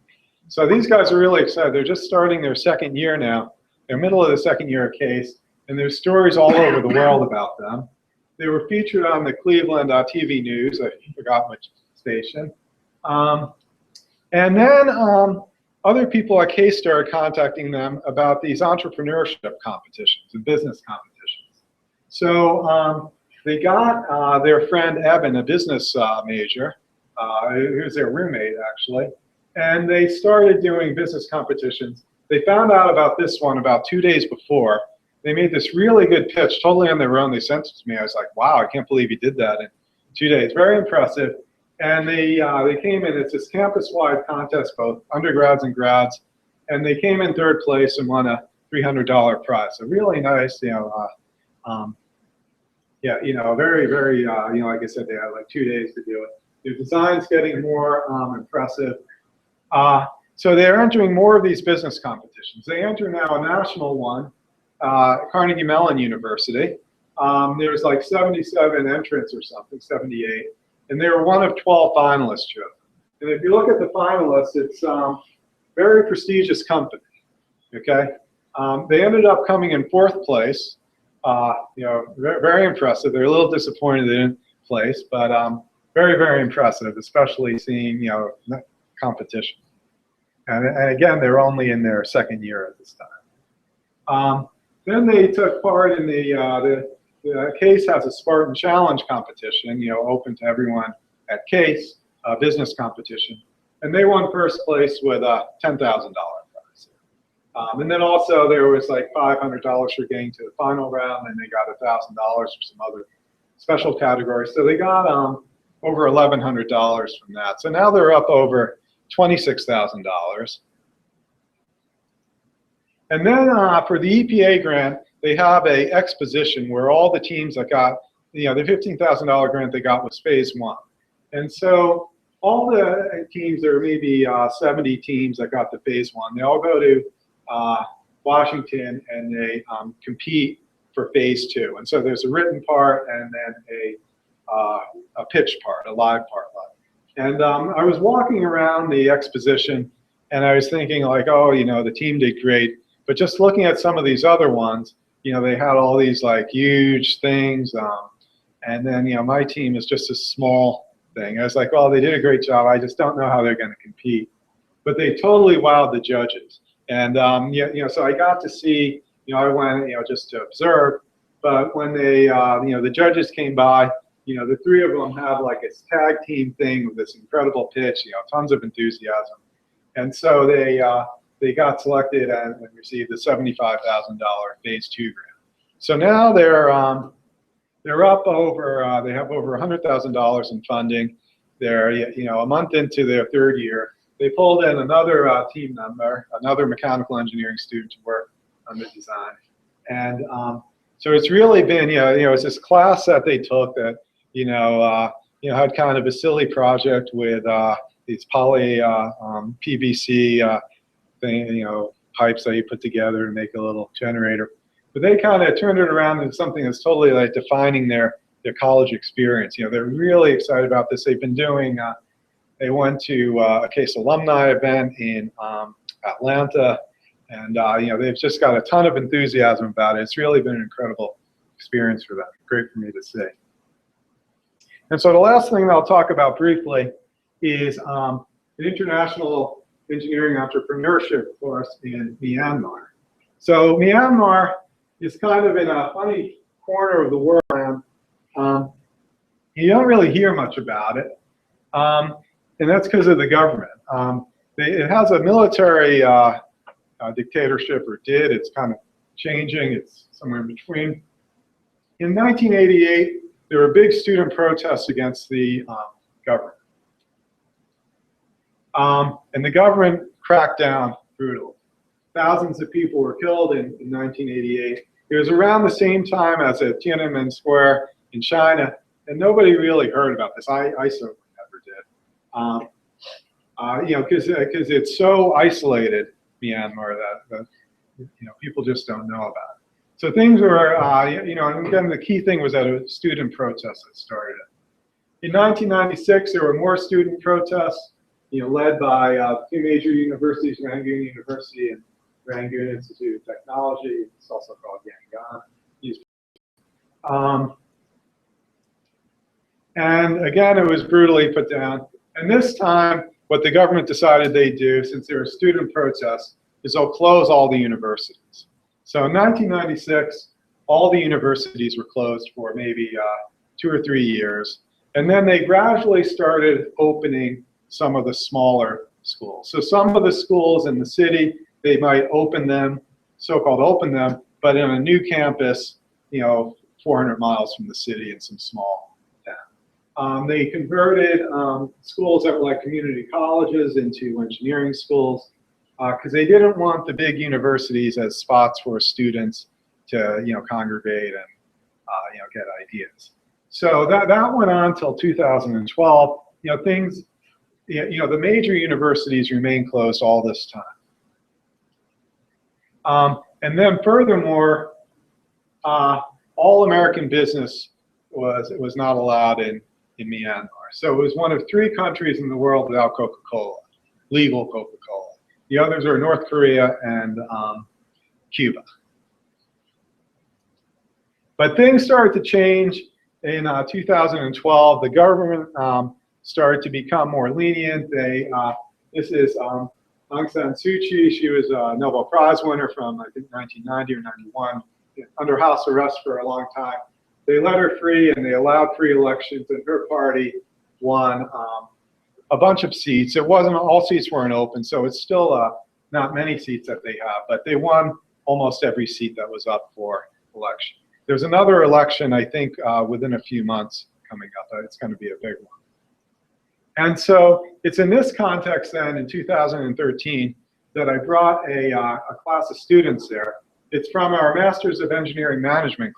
So these guys are really excited. They're just starting their 2nd year now. They're middle of the 2nd year of Case, and there's stories all over the world about them. They were featured on the Cleveland TV news. I forgot which station. And then other other Case started contacting them about these entrepreneurship competitions and business competitions. So they got their friend Evan, a business major, who was their roommate actually, and they started doing business competitions. They found out about this one about 2 days before. They made this really good pitch, totally on their own. They sent it to me. I was like, wow, I can't believe you did that in 2 days. Very impressive. And they came in. It's this campus-wide contest, both undergrads and grads. And they came in 3rd place and won a $300 prize. So really nice, very, very, like I said, they had like 2 days to do it. Their design's getting more impressive. So they're entering more of these business competitions. They enter now a national one, Carnegie Mellon University. There's like 77 entrants or something, 78, and they were one of 12 finalists chosen. And if you look at the finalists, it's very prestigious company. Okay, they ended up coming in 4th place. Very, very impressive. They're a little disappointed in place, but very, very impressive, especially seeing competition. And again, they're only in their 2nd year at this time. Then they took part in the Case has a Spartan Challenge competition, open to everyone at Case, business competition, and they won 1st place with a $10,000 prize. And then also there was like $500 for getting to the final round, and they got $1,000 for some other special categories. So they got over $1,100 from that. So now they're up over $26,000. And then for the EPA grant, they have a exposition where all the teams that got, the $15,000 grant they got was phase 1. And so all the teams, there are maybe 70 teams that got to phase 1. They all go to Washington and they compete for phase 2. And so there's a written part and then a pitch part, a live part. And I was walking around the exposition and I was thinking like, oh, the team did great. But just looking at some of these other ones, they had all these like huge things. And then, my team is just a small thing. I was like, well, they did a great job. I just don't know how they're going to compete. But they totally wowed the judges. And, so I got to see, I went, just to observe. But when they, the judges came by, the 3 of them have like a tag team thing with this incredible pitch, tons of enthusiasm. And so they got selected and received the $75,000 phase 2 grant. So now they're up over, they have over $100,000 in funding. They're, a month into their 3rd year. They pulled in another team member, another mechanical engineering student to work on the design. And so it's really been, it's this class that they took that, had kind of a silly project with these poly PVC pipes that you put together to make a little generator. But they kind of turned it around into something that's totally like defining their college experience. They're really excited about this. They've been doing, they went to a Case alumni event in Atlanta, and they've just got a ton of enthusiasm about it. It's really been an incredible experience for them. Great for me to see. And so the last thing that I'll talk about briefly is an international engineering entrepreneurship course in Myanmar. So Myanmar is kind of in a funny corner of the world. You don't really hear much about it, and that's because of the government. It has a military dictatorship, or did. It's kind of changing. It's somewhere in between. In 1988, there were big student protests against the government. And the government cracked down brutally. Thousands of people were killed in 1988. It was around the same time as at Tiananmen Square in China, and nobody really heard about this. I certainly never did. Because it's so isolated, Myanmar, that people just don't know about it. So things were, and again, the key thing was that it was student protests that started it. In 1996, there were more student protests, led by 2 major universities, Rangoon University and Rangoon Institute of Technology. It's also called Yangon. And again, it was brutally put down. And this time, what the government decided they'd do, since there were student protests, is they'll close all the universities. So in 1996, all the universities were closed for maybe 2 or 3 years. And then they gradually started opening some of the smaller schools. So some of the schools in the city, they might open them, so-called open them, but in a new campus, 400 miles from the city in some small town. They converted schools that were like community colleges into engineering schools because they didn't want the big universities as spots for students to, congregate and, get ideas. So that went on till 2012. Things the major universities remain closed all this time. And then furthermore, all American business was not allowed in Myanmar. So it was one of 3 countries in the world without Coca-Cola, legal Coca-Cola. The others are North Korea and Cuba. But things started to change in 2012. The government started to become more lenient. This is Aung San Suu Kyi. She was a Nobel Prize winner from, I think, 1990 or 91, under house arrest for a long time. They let her free, and they allowed free elections, and her party won a bunch of seats. It wasn't, all seats weren't open, so it's still not many seats that they have, but they won almost every seat that was up for election. There's another election, I think, within a few months coming up. It's going to be a big one. And so it's in this context then, in 2013, that I brought a class of students there. It's from our Masters of Engineering Management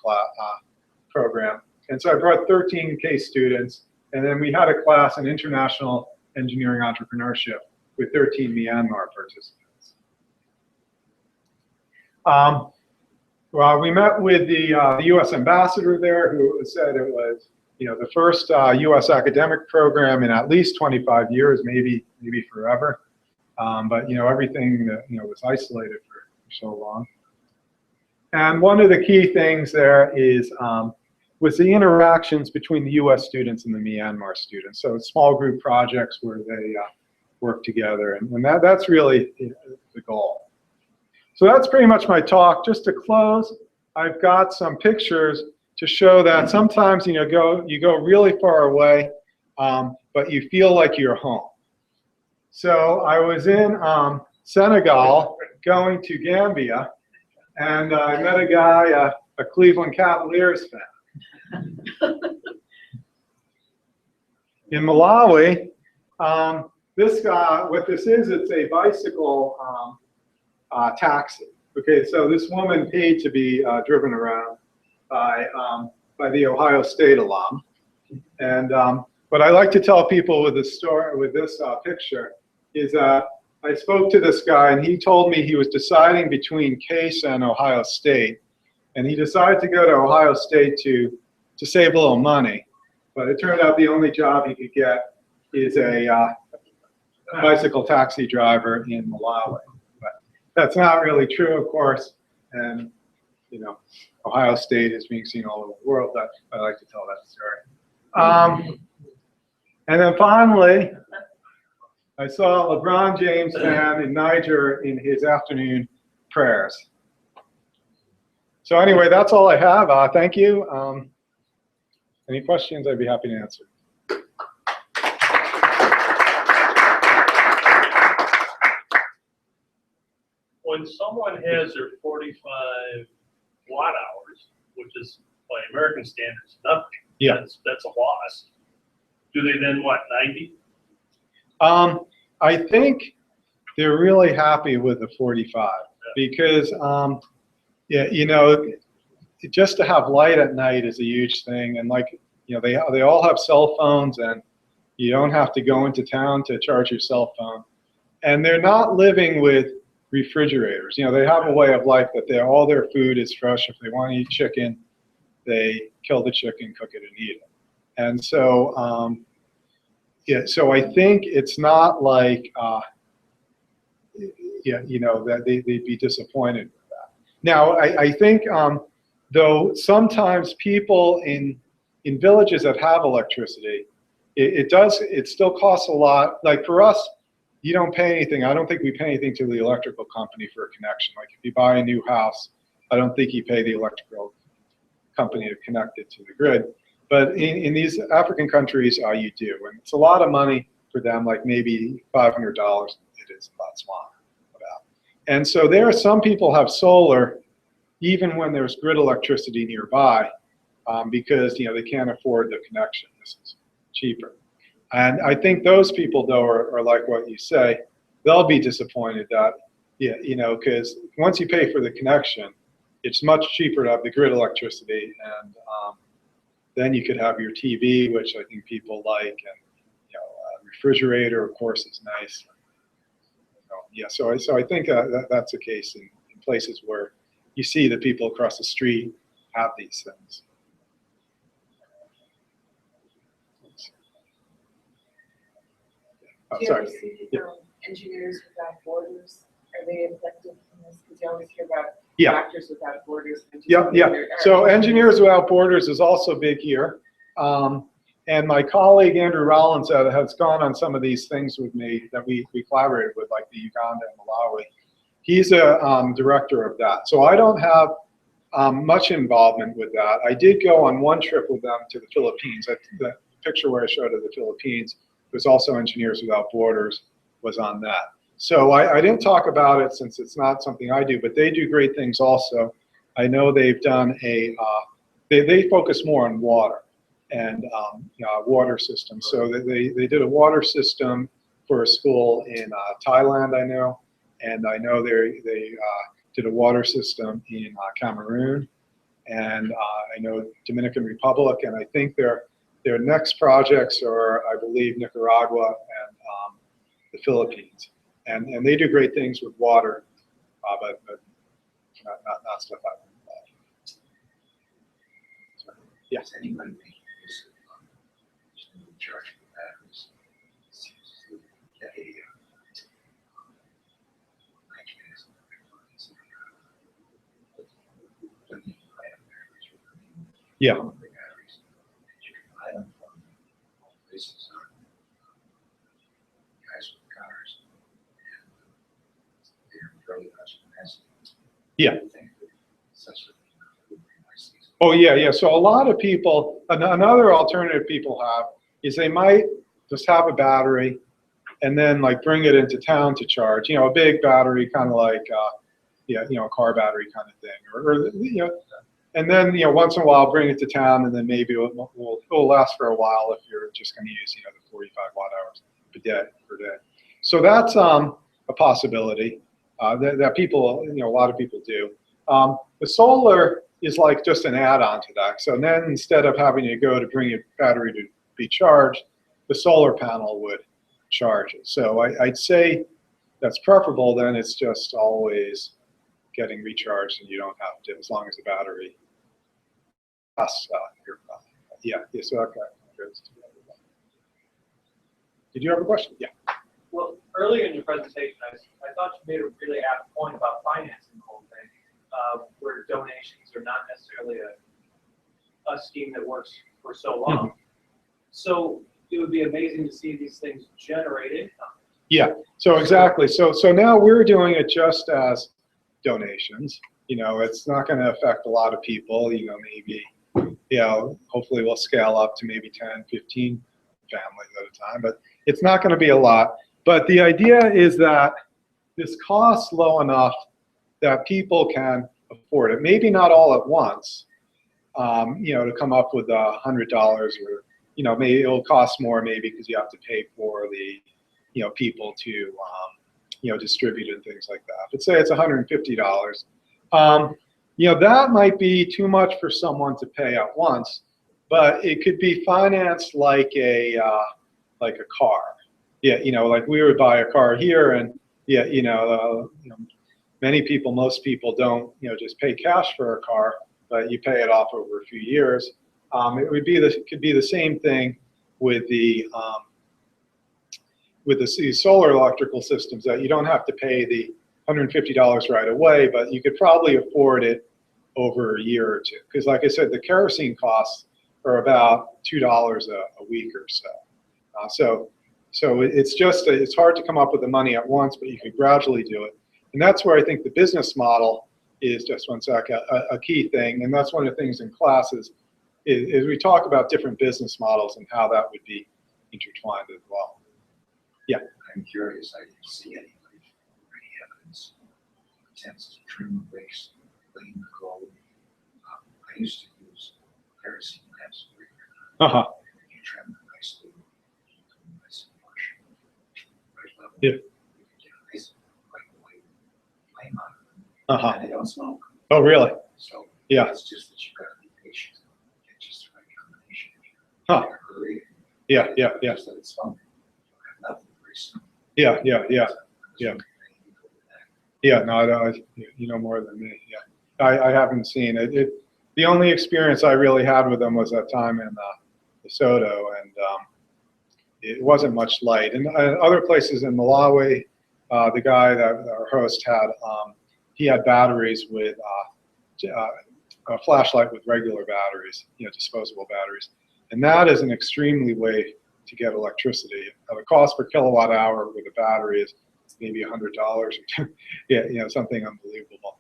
program. And so I brought 13 case students, and then we had a class in International Engineering Entrepreneurship with 13 Myanmar participants. Well, we met with the U.S. ambassador there, who said it was, the first U.S. academic program in at least 25 years, maybe forever. But everything that was isolated for so long. And one of the key things there was the interactions between the U.S. students and the Myanmar students. So small group projects where they work together, and that's really the goal. So that's pretty much my talk. Just to close, I've got some pictures to show that sometimes you go really far away, but you feel like you're home. So I was in Senegal going to Gambia, and I met a guy, a Cleveland Cavaliers fan. In Malawi, this guy, what this is, it's a bicycle taxi. Okay, so this woman paid to be driven around by the Ohio State alum. And what I like to tell people with this story, with this picture, is that I spoke to this guy, and he told me he was deciding between Case and Ohio State, and he decided to go to Ohio State to save a little money. But it turned out the only job he could get is a bicycle taxi driver in Malawi. But that's not really true, of course, and Ohio State is being seen all over the world. I like to tell that story. And then finally, I saw a LeBron James fan in Niger in his afternoon prayers. So anyway, that's all I have. Thank you. Any questions, I'd be happy to answer. When someone has their 45 watt hours, which is by American standards nothing, yeah, that's a loss. Do they then what, 90? I think they're really happy with the 45 because just to have light at night is a huge thing, and they all have cell phones, and you don't have to go into town to charge your cell phone, and they're not living with refrigerators. They have a way of life that all their food is fresh. If they want to eat chicken, they kill the chicken, cook it, and eat it. And so so I think it's not like that they'd be disappointed with that. Now I think though sometimes people in villages that have electricity, it still costs a lot. Like for us, you don't pay anything. I don't think we pay anything to the electrical company for a connection. Like if you buy a new house, I don't think you pay the electrical company to connect it to the grid. But in these African countries, you do. And it's a lot of money for them, like maybe $500 it is in Botswana. And so there are some people have solar even when there's grid electricity nearby because they can't afford the connection. This is cheaper. And I think those people, though, are like what you say. They'll be disappointed that, because once you pay for the connection, it's much cheaper to have the grid electricity, and then you could have your TV, which I think people like, and refrigerator, of course, is nice. So, yeah, so I think that's the case in places where you see the people across the street have these things. Oh, Do you sorry. ever see Yeah. Engineers Without Borders? Are they affected from this? Because you always hear about Yeah. Doctors Without Borders. and just Yeah, wondering yeah. if there are So any- Engineers Without Borders is also big here. And my colleague Andrew Rollins has gone on some of these things with me that we collaborated with, like the Uganda and Malawi. He's a director of that. So I don't have much involvement with that. I did go on one trip with them to the Philippines. The picture where I showed of the Philippines was also Engineers Without Borders was on that. So I didn't talk about it since it's not something I do, but they do great things also. I know they've done they focus more on water and water systems. So they did a water system for a school in Thailand, I know, and I know they did a water system in Cameroon, and I know Dominican Republic, and I think their next projects are, I believe, Nicaragua and the Philippines, and they do great things with water, but not stuff I've been involved in. So, yes. Anyone making use of charging batteries seems to get a mechanism that reminds when you buy a batteries, Yeah. the batteries, and you can buy them from all places on guys with cars, and they're fairly much expensive. Yeah. I think that such a thing would be nice. Oh, yeah, yeah. So a lot of people, another alternative people have is they might just have a battery and then like bring it into town to charge, a big battery, kind of like, a car battery kind of thing, or and then, once in a while bring it to town, and then maybe it'll last for a while if you're just going to use, the 45 watt hours per day. So that's a possibility that people, a lot of people do. The solar is like just an add-on to that. So then instead of having to go to bring your battery to be charged, the solar panel would charge it. So I'd say that's preferable. Then it's just always getting recharged, and you don't have to, as long as the battery lasts your phone. Yeah, so that goes together. Did you have a question? Yeah. Well, earlier in your presentation, I thought you made a really apt point about financing the whole thing, where donations are not necessarily a scheme that works for so long. Mm-hmm. So it would be amazing to see these things generate income. Yeah, so exactly. So now we're doing it just as donations. It's not going to affect a lot of people. Maybe, hopefully we'll scale up to maybe 10, 15 families at a time, but it's not going to be a lot. But the idea is that this costs low enough that people can afford it. Maybe not all at once, to come up with $100, or, maybe it'll cost more maybe because you have to pay for the, people to, distribute and things like that. But say it's $150. That might be too much for someone to pay at once, but it could be financed like a car. Yeah, like we would buy a car here, and most people don't, just pay cash for a car, but you pay it off over a few years. It could be the same thing with the solar electrical systems, that you don't have to pay the $150 right away, but you could probably afford it over a year or two. Because like I said, the kerosene costs are about $2 a week or so. So it's hard to come up with the money at once, but you can gradually do it. And that's where I think the business model is, just one sec, a key thing. And that's one of the things in classes is we talk about different business models and how that would be intertwined as well. Yeah. I'm curious, I didn't see any evidence of attempts to trim the waste, clean the coal. I used to use kerosene lamps. Uh-huh. You trim them nicely, nice and harsh, right level. Yeah. You can get a nice white flame on them, Uh-huh. and they don't smoke. Oh, really? So Yeah. it's just that you've got to be patient. Get just the right combination. Huh. Hurry. Yeah. Just that it's fun. brakes. Yeah. No, you know more than me. Yeah, I haven't seen it. The only experience I really had with them was that time in DeSoto, and it wasn't much light. And other places in Malawi, the guy that our host had, he had batteries with a flashlight with regular batteries, disposable batteries, and that is an extremely way to get electricity. The cost per kilowatt hour with a battery is maybe $100. Yeah, something unbelievable.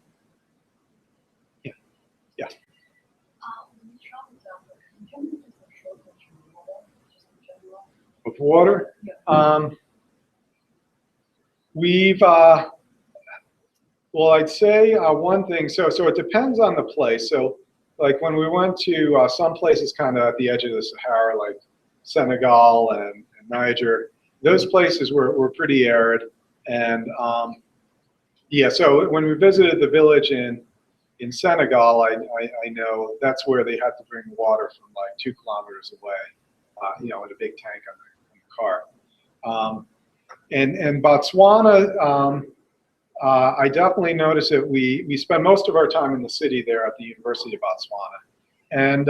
Yeah. When you travel down there, can you tell me if there's a shortage of water, just in general? With water, we've well, I'd say one thing. So it depends on the place. So like when we went to some places kind of at the edge of the Sahara, like Senegal and Niger, those places were pretty arid. And yeah, so when we visited the village in Senegal, I know that's where they had to bring water from like 2 kilometers away, in a big tank on the car. And Botswana, I definitely noticed that we spend most of our time in the city there at the University of Botswana. And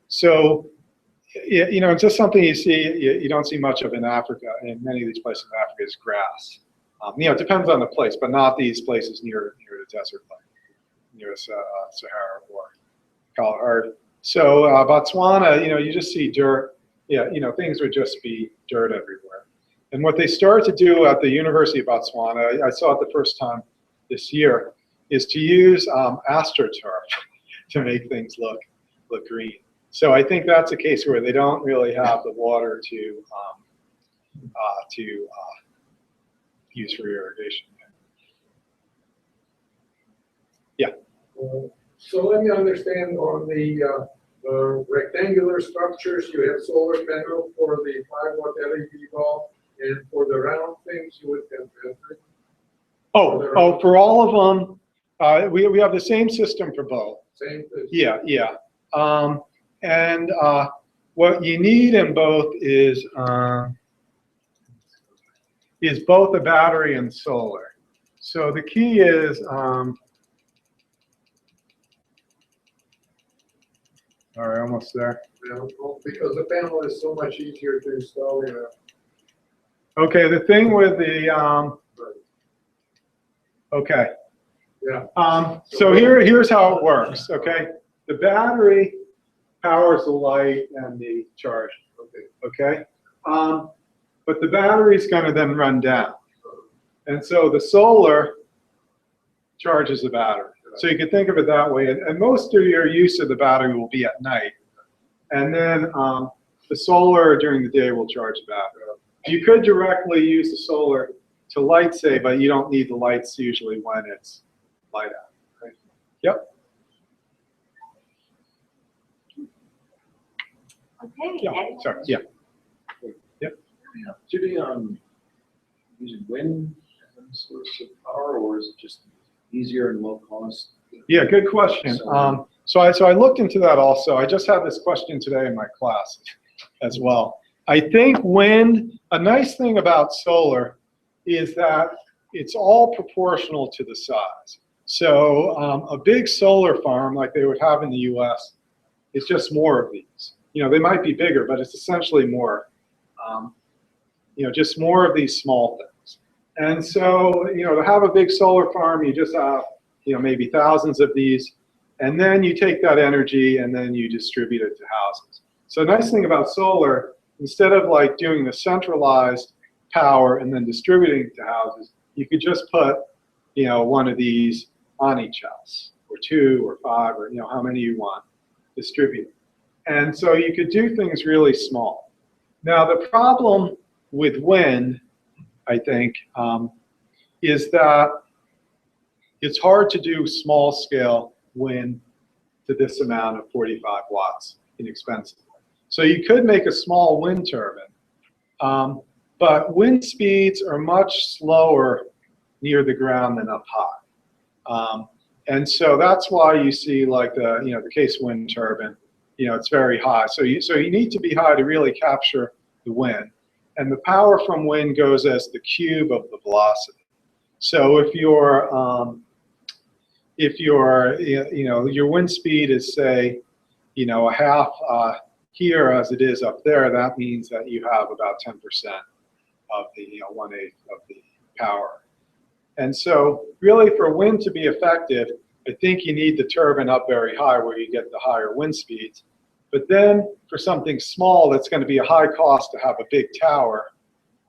so, it's just something you see, you don't see much of in Africa. In many of these places in Africa is grass. It depends on the place, but not these places near the desert, like near Sahara or Kalahari. So Botswana, you just see dirt. Yeah, things would just be dirt everywhere. And what they started to do at the University of Botswana, I saw it the first time this year, is to use astroturf to make things look green. So I think that's a case where they don't really have the water to use for irrigation. Yeah. So let me understand, on the rectangular structures, you have solar panel for the 5-watt LED bulb, and for the round things, you would have battery. Oh, for all of them, we have the same system for both. Same thing. Yeah. And what you need in both is both a battery and solar. So the key is, all right, almost there. Because the panel is so much easier to install. Okay, the thing with the, okay. Yeah. So here's how it works, okay? The battery powers the light and the charge, okay? But the battery's gonna then run down. And so the solar charges the battery. So you can think of it that way. And most of your use of the battery will be at night. And then the solar during the day will charge the battery. You could directly use the solar to light save, but you don't need the lights usually when it's light out. Right? Yep. Okay. Yeah. Sorry. Yeah. Yep. Should be using wind as a source of power, or is it just easier and low cost? Yeah, good question. So I looked into that also. I just had this question today in my class as well. I think wind, a nice thing about solar is that it's all proportional to the size. So a big solar farm like they would have in the US is just more of these. They might be bigger, but it's essentially more, just more of these small things. And so, to have a big solar farm, you just have, maybe thousands of these, and then you take that energy and then you distribute it to houses. So the nice thing about solar, instead of like doing the centralized power and then distributing it to houses, you could just put, one of these on each house, or 2 or 5, or how many you want, distribute. And so you could do things really small. Now the problem with wind, I think, is that it's hard to do small scale wind to this amount of 45 watts inexpensively. So you could make a small wind turbine, but wind speeds are much slower near the ground than up high. And so that's why you see like the case wind turbine, it's very high. So you need to be high to really capture the wind. And the power from wind goes as the cube of the velocity. So if your your wind speed is, say, a half here as it is up there, that means that you have about 10% of the 1/8 of the power. And so really for wind to be effective, I think you need the turbine up very high where you get the higher wind speeds. But then for something small, that's going to be a high cost to have a big tower.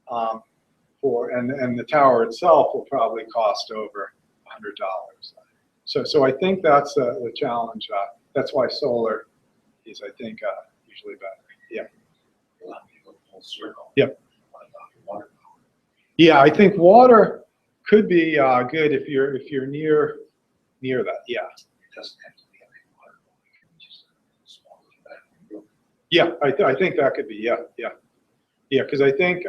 And the tower itself will probably cost over $100. So I think that's the challenge. That's why solar is, I think, usually better. Yeah. A lot of people full circle. Yep. What about water power? Yeah, I think water could be good if you're near that. Yeah. It doesn't have to be a big water power. It can be just a small little battery. Yeah, I think that could be. Yeah, because I think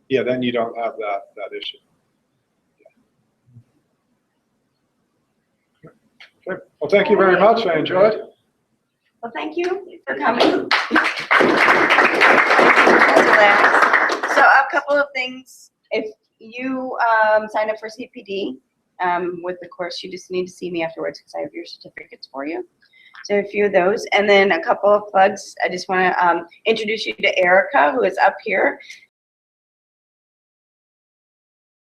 then you don't have that issue. Yeah. Okay. Well, thank you very much. I enjoyed. Well, thank you for coming. So a couple of things. If you sign up for CPD with the course, you just need to see me afterwards because I have your certificates for you. So a few of those. And then a couple of plugs. I just want to introduce you to Erica, who is up here.